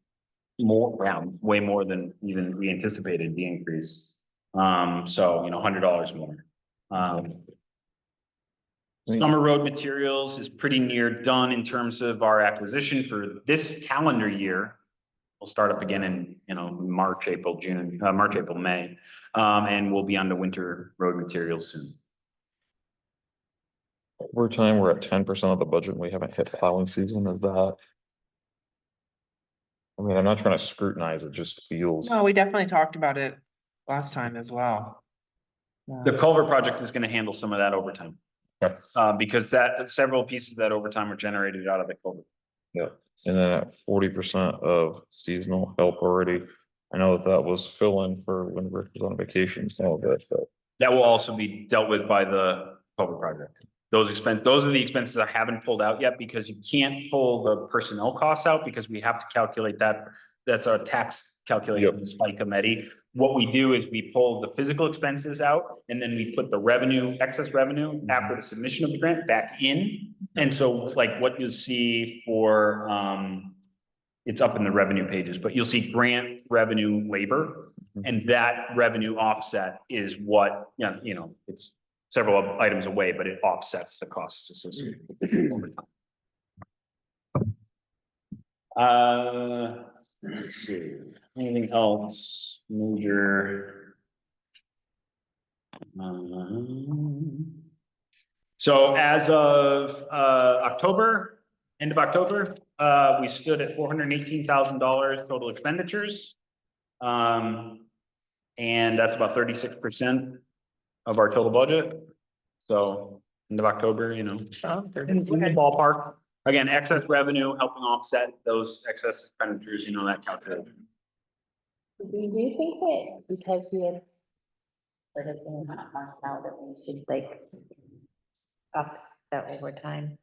way more than even we anticipated the increase. So, $100 more. Summer road materials is pretty near done in terms of our acquisition for this calendar year. We'll start up again in, March, April, May. And we'll be on the winter road materials soon. Over time, we're at 10% of the budget. We haven't hit plowing season. Is that? I mean, I'm not trying to scrutinize, it just feels. No, we definitely talked about it last time as well. The culvert project is gonna handle some of that overtime. Okay. Because several pieces of that overtime are generated out of the culvert. Yeah, and then at 40% of seasonal help already. I know that was fill-in for when Rick was on vacation, some of it, but. That will also be dealt with by the culvert project. Those are the expenses I haven't pulled out yet because you can't pull the personnel costs out because we have to calculate that. That's our tax calculation, Yep. spike committee. What we do is we pull the physical expenses out and then we put the revenue, excess revenue after the submission of the grant back in. And so it's like what you'll see for, it's up in the revenue pages, but you'll see grant revenue labor. And that revenue offset is what, it's several items away, but it offsets the costs associated with it over time. Let's see, anything else major? So as of end of October, we stood at $418,000 total expenditures. And that's about 36% of our total budget. So end of October, in the ballpark. Again, excess revenue helping offset those excess expenditures, that calculation. Do you think that because we have sort of been not marked out that we should up that overtime?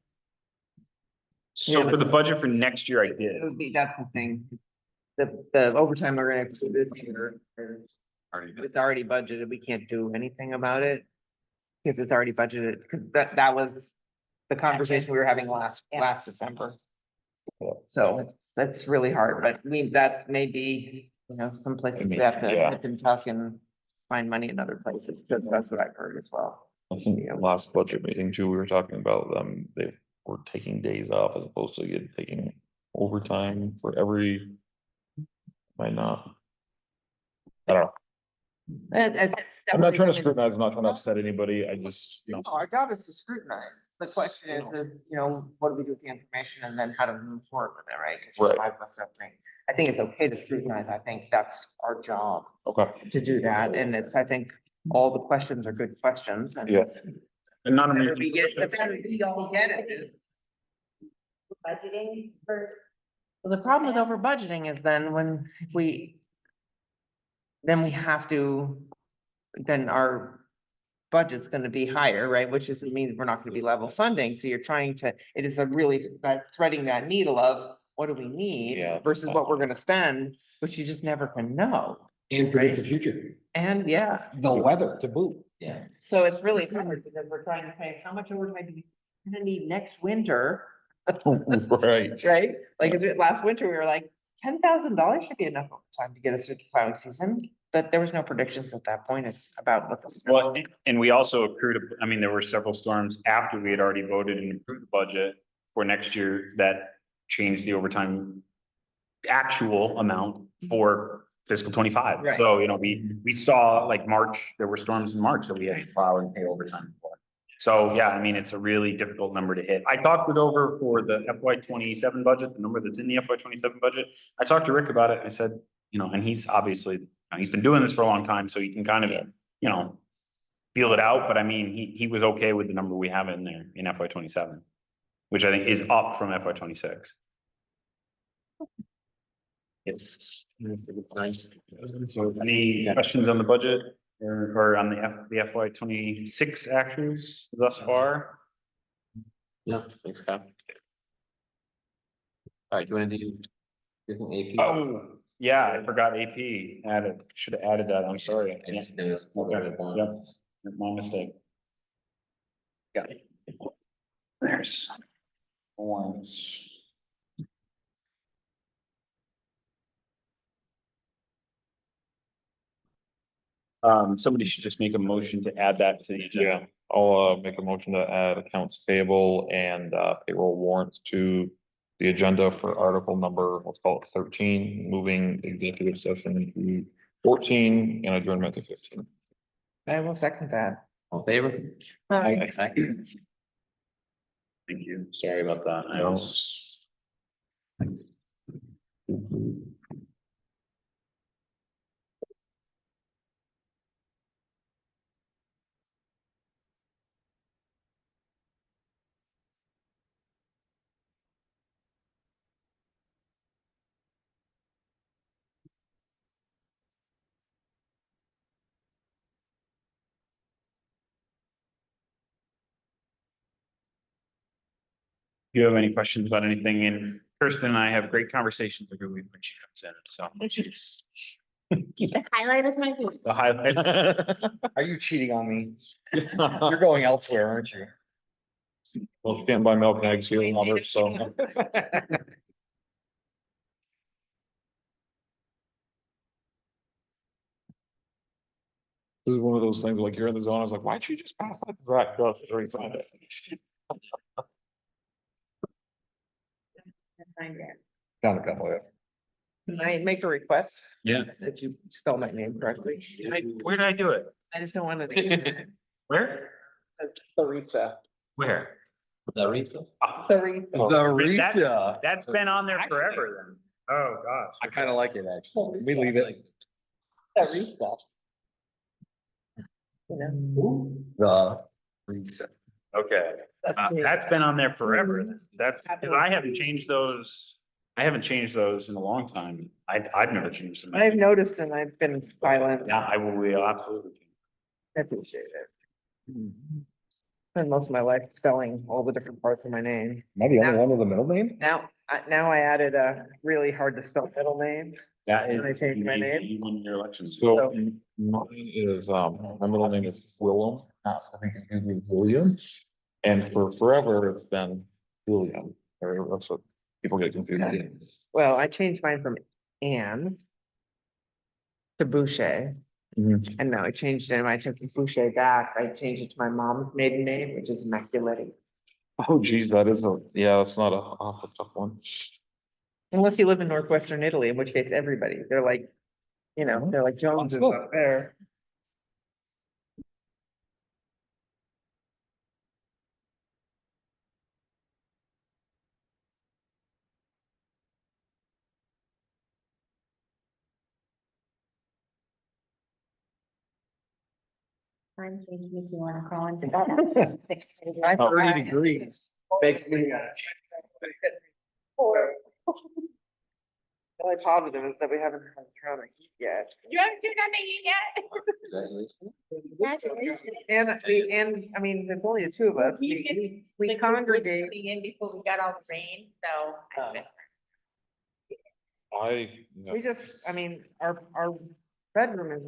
So for the budget for next year, I did. That's the thing. The overtime we're gonna do this year, it's already budgeted. We can't do anything about it. Because it's already budgeted, because that was the conversation we were having last December. So that's really hard, but that may be, some places we have to nip and tuck and find money in other places, because that's what I've heard as well. I think last budget meeting too, we were talking about them, they were taking days off as opposed to taking overtime for every. Might not. I don't know. I'm not trying to scrutinize, I'm not trying to upset anybody, I just, No, our job is to scrutinize. The question is, what do we do with the information and then how to move forward with it, right? 'Cause there's Right. 5 of us, I think. I think it's okay to scrutinize. I think that's our job okay, to do that. And I think all the questions are good questions and. yeah. And not Better only. the better we all get it is. Budgeting for. Well, the problem with over budgeting is then then we have to, then our budget's gonna be higher, right? Which is, means we're not gonna be level funding. So you're trying to, it is a really, that threading that needle of what do we need Yeah. versus what we're gonna spend, which you just never can know. And predict the future, And yeah, the weather to boot. yeah. So it's really hard because we're trying to say, how much overtime do we gonna need next winter? Right. Right? Like, is it last winter, we were like, $10,000 should be enough time to get us through the plowing season, but there was no predictions at that point about what. Well, and we also accrued, I mean, there were several storms after we had already voted and approved the budget for next year that changed the overtime actual amount for fiscal 25. Right. So, we saw like March, there were storms in March that we had to plow and pay overtime for. So, yeah, I mean, it's a really difficult number to hit. I talked it over for the FY 27 budget, the number that's in the FY 27 budget. I talked to Rick about it. I said, and he's obviously, he's been doing this for a long time, so he can kind of, feel it out. But I mean, he was okay with the number we have in there in FY 27, which I think is up from FY 26. It's. So any questions on the budget or on the FY 26 actions thus far? No, thanks, Scott. All right, you wanna do? AP? Oh, yeah, I forgot AP added, should have added that. I'm sorry. I just noticed. Okay, yep, my mistake. Got it. There's ones. Somebody should just make a motion to add that to the agenda. Yeah, I'll make a motion to add accounts payable and payroll warrants to the agenda for article number, let's call it 13, moving executive session to 14 and adjournment to 15. I will second that. All in favor? Aye. Aye. Thank you. Sorry about that. I was. Do you have any questions about anything? And Kirsten and I have great conversations every week when she comes in, so. she's The highlight of my week. The highlight. Are you cheating on me? You're going elsewhere, aren't you? Well, can't buy milk and eggs here in Robert, so. This is one of those things, like you're in the zone, I was like, why'd you just pass that to Zach? Gosh, it's already signed it. Kind of got away. Can I make a request Yeah. that you spell my name correctly? Where did I do it? I just don't want to. Where? Theresa. Where? The recess? Theresa. Rita. That's been on there forever then. Oh, gosh. I kind of like it, actually. We leave it. Theresa. You know, The Rita. Okay. that's me. That's been on there forever. Then. That's because I haven't changed those. I haven't changed those in a long time. I've never changed them. I've noticed and I've been silent. Yeah, I will absolutely. I appreciate it. Spend most of my life spelling all the different parts of my name. Am I the only one with a middle name? Now I added a really hard to spell middle name. That Can I is. change my name? You won your elections. So mine is, my middle name is Willem, I think it's usually William. And for forever, it's been William, or that's what people get confused. with. Well, I changed mine from Anne to Boucher, Mhm. and now I changed it. I took the Boucher back. I changed it to my mom's maiden name, which is Immaculate. Oh geez, that is that's not a tough one. Unless you live in northwestern Italy, in which case everybody, they're like, they're like Jones is cool. up there. Time changes, you wanna crawl into bed. 6:30. 30 degrees. Makes me. The only positive is that we haven't had to turn on the heat yet. You haven't turned on the heat yet? Congratulations. And, I mean, there's only the two of us. We Like, congregate. putting in before we got all the rain, so. We just, I mean, our bedroom is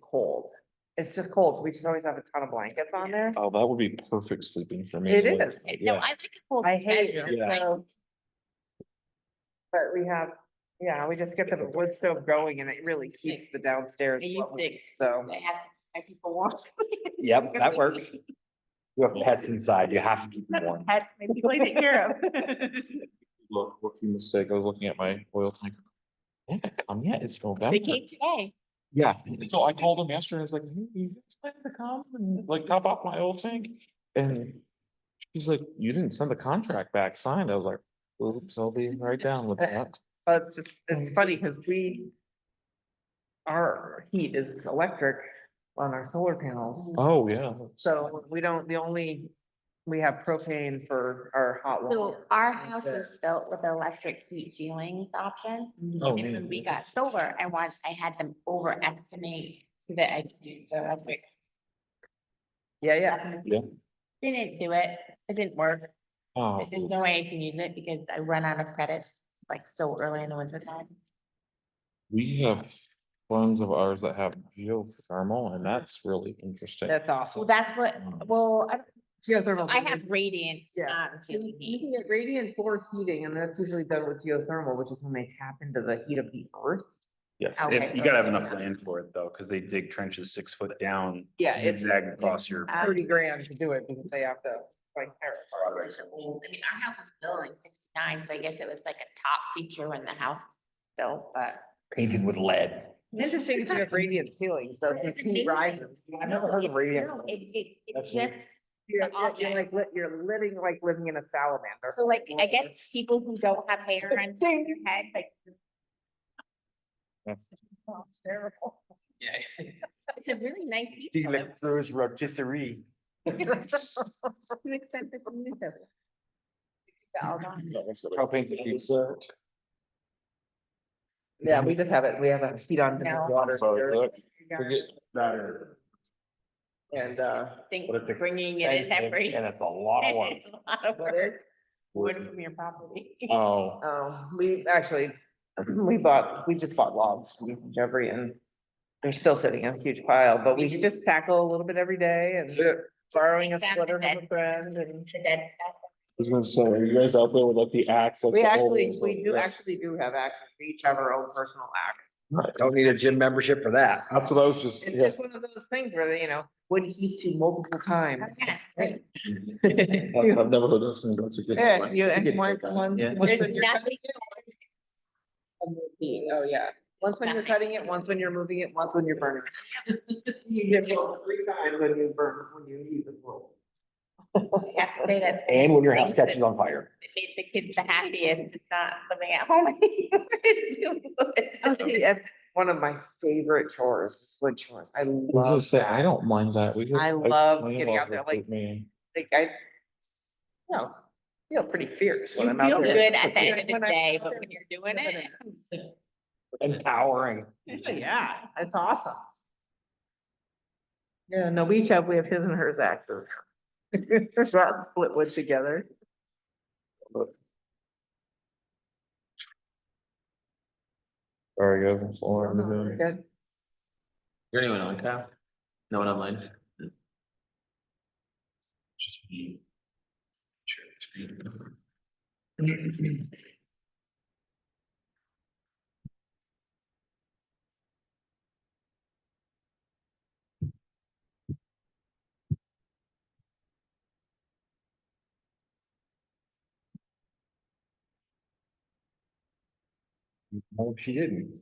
cold. It's just cold, so we just always have a ton of blankets on there. Oh, that would be perfect sleeping for me. It Like, is. No, Yeah. I like a cold. I hate bedroom. it, Yeah. so. But we have, yeah, we just get the wood stove going and it really keeps the downstairs. I used warm, to- So, I have people want. Yep, that works. You have pets inside, you have to keep them warm. Pets, maybe we take care of. Look, rookie mistake. I was looking at my oil tank. They haven't come yet. It's November. They came today. Yeah, so I called him yesterday. I was like, hey, you guys plan to come and like top off my oil tank? And he's like, you didn't send the contract back signed. I was like, oops, I'll be right down with that. but it's just, it's funny because our heat is electric on our solar panels. Oh, yeah. So we don't, we have propane for our hot So water. our house is built with electric heat ceilings option. Oh, And when man. we got solar, I had them overestimate so that I could use the electric. Yeah. Yeah. Didn't do it. It didn't work. Oh, There's no way I can use it because I run out of credits like so early in the winter time. we have friends of ours that have geothermal and that's really interesting. That's Well, awesome. that's what, well, Geothermal. I have radiant. Yeah. So you can get radiant for heating and that's usually done with geothermal, which is when they tap into the heat of the earth. Yes, Okay, if you so- gotta have enough land for it though, because they dig trenches 6 foot down. Yeah, it's Zigzag across your. 30 grand to do it because they have to like. I mean, our house was built in 69, so I guess it was like a top feature when the house was built, but. Painted with lead. Interesting if you have radiant ceilings, so if heat rises. I've never heard of radiant. No, it That's just, You're object. like, you're living like living in a salamander. so like, I guess people who don't have hair on their head, like. Oh, it's terrible. Yeah. It's a really nice. piece Do you of like Rose rotisserie? it. Too expensive to use it. All gone. Propane to keep so. Yeah, we just have it, we have a heat on No. water heater Better. and, Think But it's bringing it is every. And it's a lot of work. It's a lot of what work. is? Wood from your property. Oh, We actually, we just bought logs from Jeffrey and they're still sitting in a huge pile, but we just tackle a little bit every day and borrowing a Take down splitter the from a friend and. The dead stuff. I was gonna say, are you guys out there with like the axe? like We the actually, old- we do have access. We each have our own personal axe. Don't need a gym membership for that. That's what I was just. It's just one of those things where, wood heats you multiple times. I've never heard this, and that's a good. Yeah, point. you, Good and one, point. one. Yeah. once There's when you're nothing. Oh, yeah. Once when you're cutting it, once when you're moving it, once when you're burning. it. You get both 3 times when you burn, when you use the wood. I have to say that's. And when your house things that catches on fire. Made the kids the happiest, not living at home. anymore. Honestly, that's one of my favorite chores, is wood chores. I I was love gonna say, I that. don't mind that. I love my getting in-laws out there, work like- with me. Like, feel pretty fierce when You I'm out feel there. good at the end of the When I- day, but when you're doing it. Empowering. Yeah, it's awesome. Yeah, no, we have his and hers axes. That split wood together. Sorry, guys, I'm sorry. I'm doing- Good. Is there anyone on, Kyle? No one online? Just me. Share the screen. No, she didn't.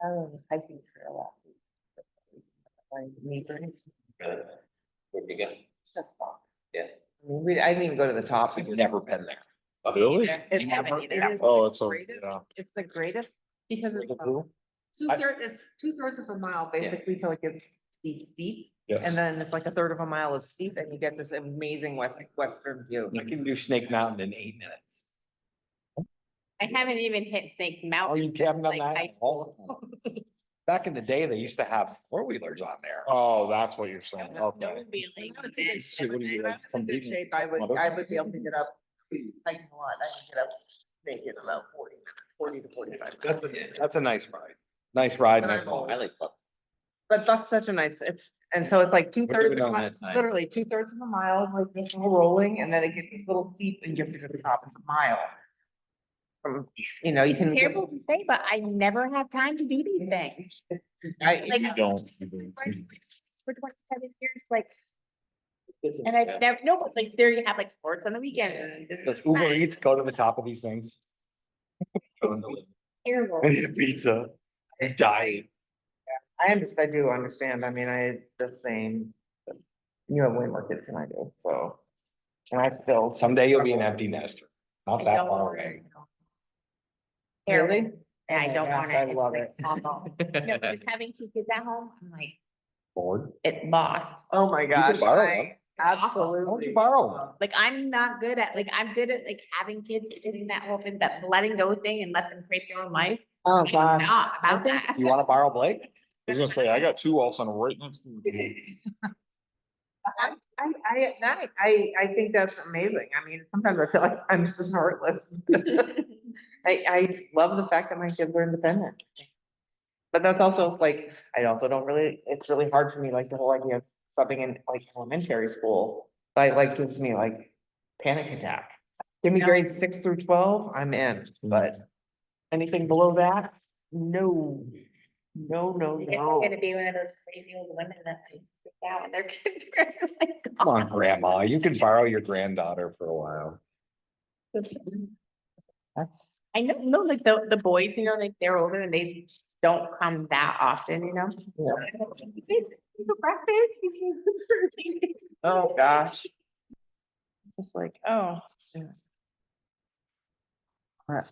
Oh, hiking trail. My neighbor, Where'd you go? just walk. Yeah. I mean, I didn't even go to the top. I've never been there. Really? It's Never it either. is Oh, the it's a, greatest- yeah. It's the greatest because it's Who? it's 2/3 of a mile basically till it gets to be steep. Yes. And then it's like a third of a mile is steep and you get this amazing western view. I can do Snake Mountain in 8 minutes. I haven't even hit Snake Oh, Mountain. you haven't done like that? high school. Back in the day, they used to have four-wheelers on there. Oh, that's what you're saying. No Okay. wheeling. So what do you like? In good shape, I would be able to get up, hiking a lot, I could get up, make it about 40 minutes, 40 to 45 minutes. That's a nice ride. Nice ride, nice I walk. like Bucks. But that's such a nice, and so it's like 2/3 of a on mile, that time? literally 2/3 of a mile, like this all rolling, and then it gets a little steep and you get to the top, it's a mile. From, you know, you can. Terrible to say, but I never have time to do these things. Like, You don't. for 27 years, like, and I've never, no, but like, there you have like sports on the weekend. and this Does is Uber fun. Eats go to the top of these things? Terrible. I need a pizza. I'm dying. I do understand, I mean, I, the same, but you have way more kids than I do, so. And I still. Someday you'll be an empty nester. Not I that don't far want away. Terrible. Really? And I Oh my don't gosh, want it. I It's love like it. awful. No, just having 2 kids at home, I'm like, Bored? it lost. Oh my can gosh, borrow I them. Awful. Why don't absolutely. you borrow one? Like, I'm not good at, like, I'm good at like having kids sitting that whole thing, that letting go thing and let them create their own life. Oh I'm gosh. not I about think- that. You wanna borrow Blake? I was gonna say, I got 2 all on right next to me. I think that's amazing. I mean, sometimes I feel like I'm just heartless. I love the fact that my kids are independent. But that's also like, I also don't really, it's really hard for me, like the whole idea of subbing in like elementary school. Like gives me like panic attack. Give me No. grades 6 through 12, I'm in, but anything below that, no. No, no, It's no. gonna be one of those crazy old women that like sit down and their kids are like. Come on, grandma, you can borrow your granddaughter for a while. That's, I know, no, like the boys, you know, like they're older and they don't come that often, you know? yeah. You go breakfast. Oh, gosh. It's like, oh. yeah.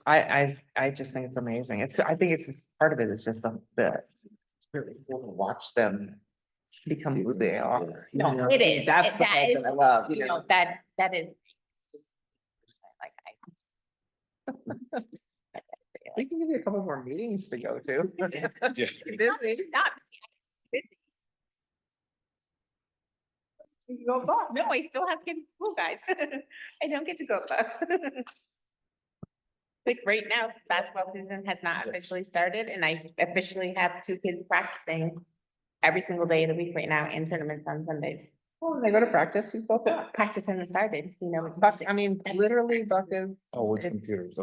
I just think it's amazing. I think it's just, part of it is just it's really cool to watch them become who they are. you No, know? it is. That's That the part is, that I love, You know, that is. It's just. Like, We can give you a couple more meetings to go to. Yeah. Busy. Not. You go above. No, I still have kids at school, guys. I don't get to go above. Like right now, basketball season has not officially started and I officially have 2 kids practicing every single day of the week right now and tournaments on Sundays. Oh, they go to practice, you both. Practice hasn't started, you know. it's Buck, just- I mean, literally Buck is. Oh, which it's computers?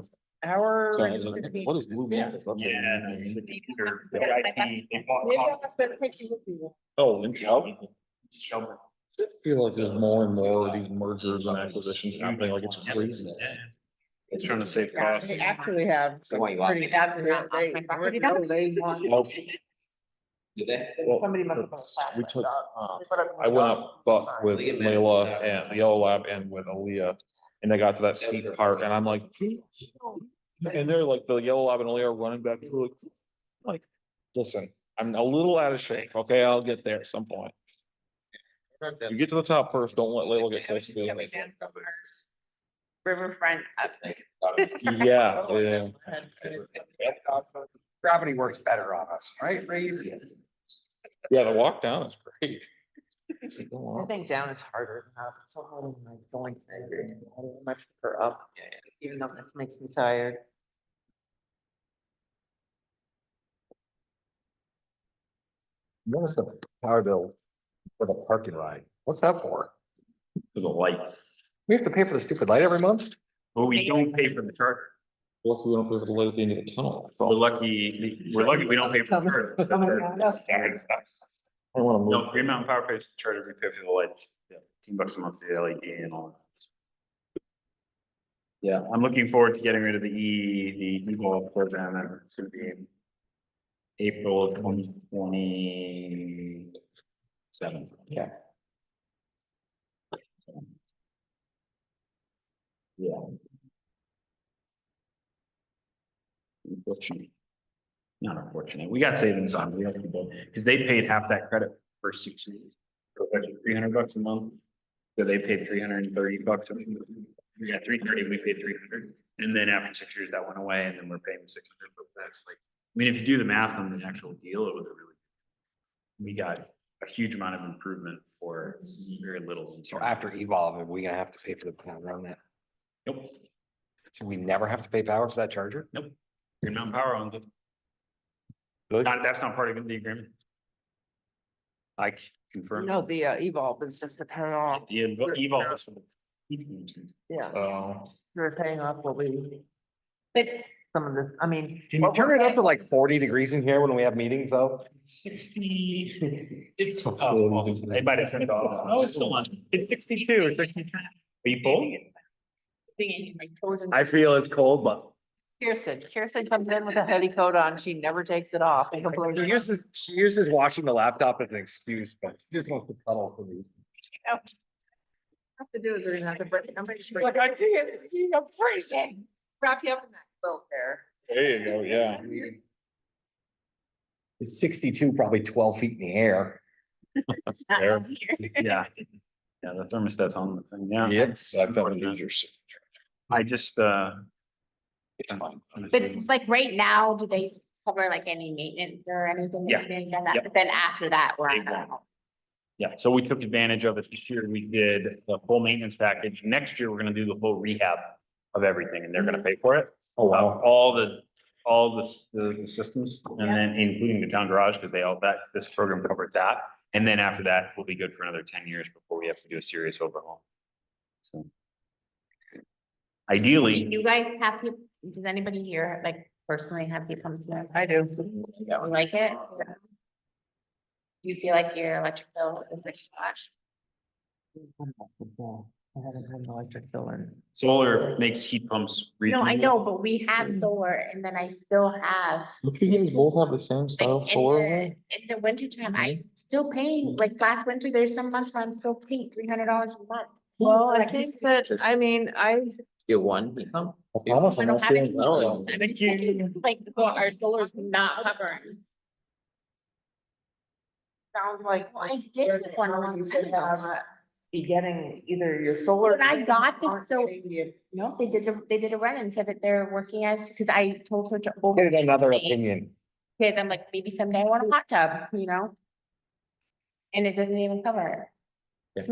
Hour. So I was like, what is Blue Mantis? That's Yeah, like- the computer, the IT, they want Maybe I'll have to take you with you. Oh, Intel? Shelburne. I feel like there's more and more of these mergers and acquisitions happening, like it's crazy. It's trying to save Yeah, costs. they actually have. So what, you want pretty- me That's not they- my property no, dogs. they want- Nope. Did they? Well, Somebody must have put a flag we like took, that. They put a- I went up but with Leave it. Layla and the Yellow Lab and with Aaliyah. And they got to that steep part and I'm like, and they're like, the Yellow Lab and Aaliyah are running back. Through like, listen, I'm a little out of shape. Okay, I'll get there at some point. You get to the top first, don't let Layla get close to you. Riverfront up. Yeah, yeah. Gravity works better on us, right, Reese? Yeah, the walk down is great. I think down is harder than up. It's so hard when I'm going to, I much prefer up, even though this makes me tired. What is the power bill for the parking ride? What's that for? For the light. We have to pay for the stupid light every month? But we don't pay for the charger. What if we don't pay for the light at the end of the tunnel? We're lucky we don't pay for the charger. I wanna move. No, Green Mountain Power pays the charger, we pay for the lights. Yeah, $10 a month for the LED and all that. Yeah, I'm looking forward to getting rid of the E-Ball program, and it's gonna be April of 2027. Yeah. Yeah. Unfortunately. Not unfortunate. We got savings on, we have people, because they paid half that credit for 6 years. So it's like $300 a month. So they paid $330 a month. We got 330, we paid 300. And then after 6 years, that went away, and then we're paying 600, but that's like, I mean, if you do the math on the actual deal, it was a really, we got a huge amount of improvement for very little. So after Evolve, are we gonna have to pay for the power on that? Nope, So we never have to pay power for that charger? Green Mountain Power owns it. Good. That's not part of the agreement. I confirm. No, the Evolve is just a panel. The Evolve is for the heat pumps. Yeah, we're paying off what we, But some of this, I mean. Can you turn it up to like 40 degrees in here when we have meetings though? 60, it's, I might have turned it off. Oh, it's still on. It's 62 or 63. Are you cold? I feel it's cold, but Kirsten comes in with a hoodie coat on, she never takes it off. And complains. she uses watching the laptop as an excuse, but she just wants to cuddle for me. Have to do is we're gonna have to break. She's like, I can't see, I'm freezing. Wrap you up in that quilt there. There you go, yeah. It's 62, probably 12 feet in the air. There. Yeah. Yeah, the thermostat's on the thing, yeah. Yep. So I've got to use your signature. I just, It's fine. but like right now, do they cover like any maintenance or anything? Yeah. Yeah. But then after that, we're. Exactly. Yeah, so we took advantage of it this year. We did the full maintenance package. Next year, we're gonna do the full rehab of everything, and they're gonna pay for it. Oh, wow. All the systems, and then including the town garage, because this program covered that. And then after that, we'll be good for another 10 years before we have to do a serious overhaul. So. Do Ideally, you guys have, does anybody here like personally have heat pumps? I do. You don't like it? Do you feel like your electric bill is much much? I haven't had an electric bill in. solar makes heat pumps. No, I reasonable. know, but we have solar and then I still have. Look, you guys both have the same style Like solar. in the winter time, I'm still paying, like last winter, there's some months where I'm still paying $300 a month. Well, I Like, think that, I mean, Get one heat pump? I promise I I'm don't not have any. saying heat no. pumps. I've been checking, like, well, our solar's not covering. sounds like. Well, I did one a long time ago. Be getting either your solar. When I got this, aren't so- getting you- No, they did a run and said that they're working as, because I told her to. Get another opinion. Because I'm like, maybe someday I want a hot tub, you know? And it doesn't even cover it.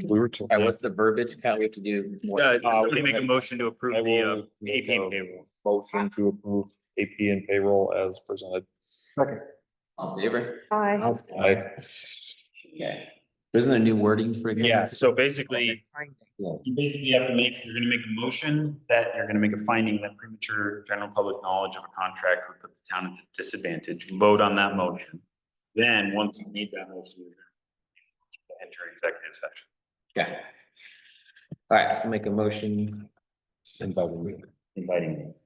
We were. All right, what's the verbiage? How we have to do? Somebody make a motion to approve I the will make AP a payroll. motion to approve AP and payroll as presented. All in favor? Hi. I, Okay. Isn't there new wording for? Yeah, so basically, you basically have to you're gonna make a motion that you're gonna make a finding that premature general public knowledge of a contract would put the town at a disadvantage. Vote on that motion. Then, once you need that motion, you're gonna enter executive session. Okay. All right, so make a motion. Inviting.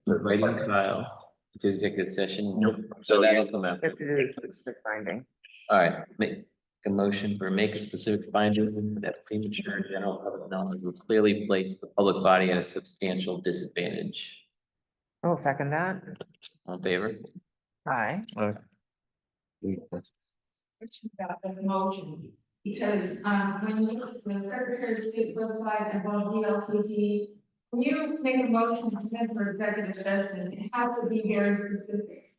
Inviting Kyle to executive session. Nope. So that'll come out. Have to do specific finding. All right, make a motion for make a specific finding that premature general public knowledge will clearly place the public body at a substantial disadvantage. Oh, second that. All in favor? Hi. About this motion, because, when you look at the Secretary of State's website and on VLCT, when you make a motion to send for executive session, it has to be very specific.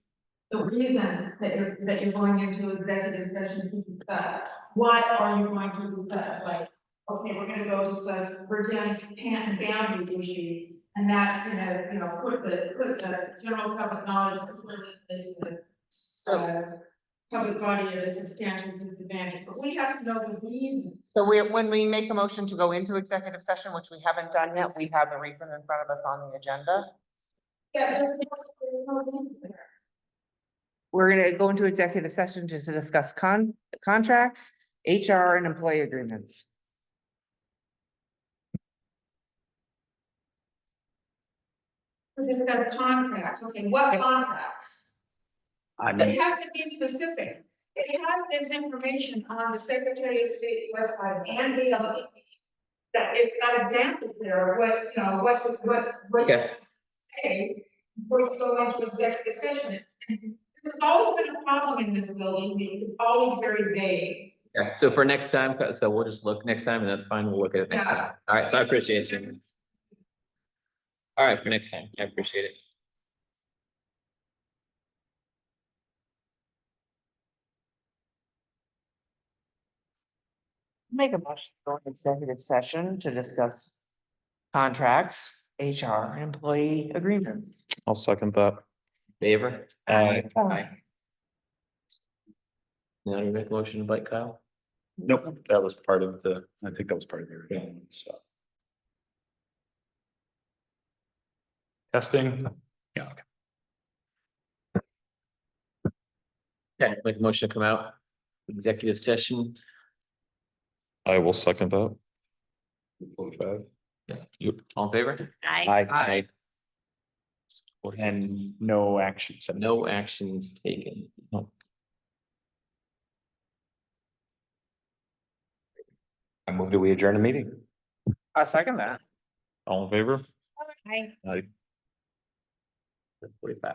The reason that you're going into executive session to discuss, what are you going to discuss? Like, okay, we're gonna go discuss Virginia's and boundary issues, and that's gonna, put the general public knowledge of this, public body at a substantial disadvantage, but we have to know the reason. So when we make a motion to go into executive session, which we haven't done yet, we have a reason in front of us on the agenda. Yeah, there's no reason there. We're gonna go into executive session to discuss contracts, HR and employee agreements. We discuss contracts, okay, what contracts? I It mean, has to be specific. It has this information on the Secretary of State website and the other. That it's got examples there of what, you know, what Okay. say before you go into executive session. And there's always been a problem in this building, because it's always very vague. yeah, so for next time, so we'll just look next time and that's fine. We'll look at it next time. All right, so I appreciate you. All right, for next time. I appreciate it. Make a motion to go into executive session to discuss contracts, HR, employee agreements. I'll second that. Favor? Aye. Aye. Now you make a motion to invite Kyle? Nope, that was part of the, I think that was part of the original stuff. Testing? Yeah, okay. Okay, make a motion to come out, executive session. I will second that. 45. All in favor? I. Aye. And no action. So No actions taken. I move that we adjourn the meeting. I second that. All in favor? I. Aye. 45.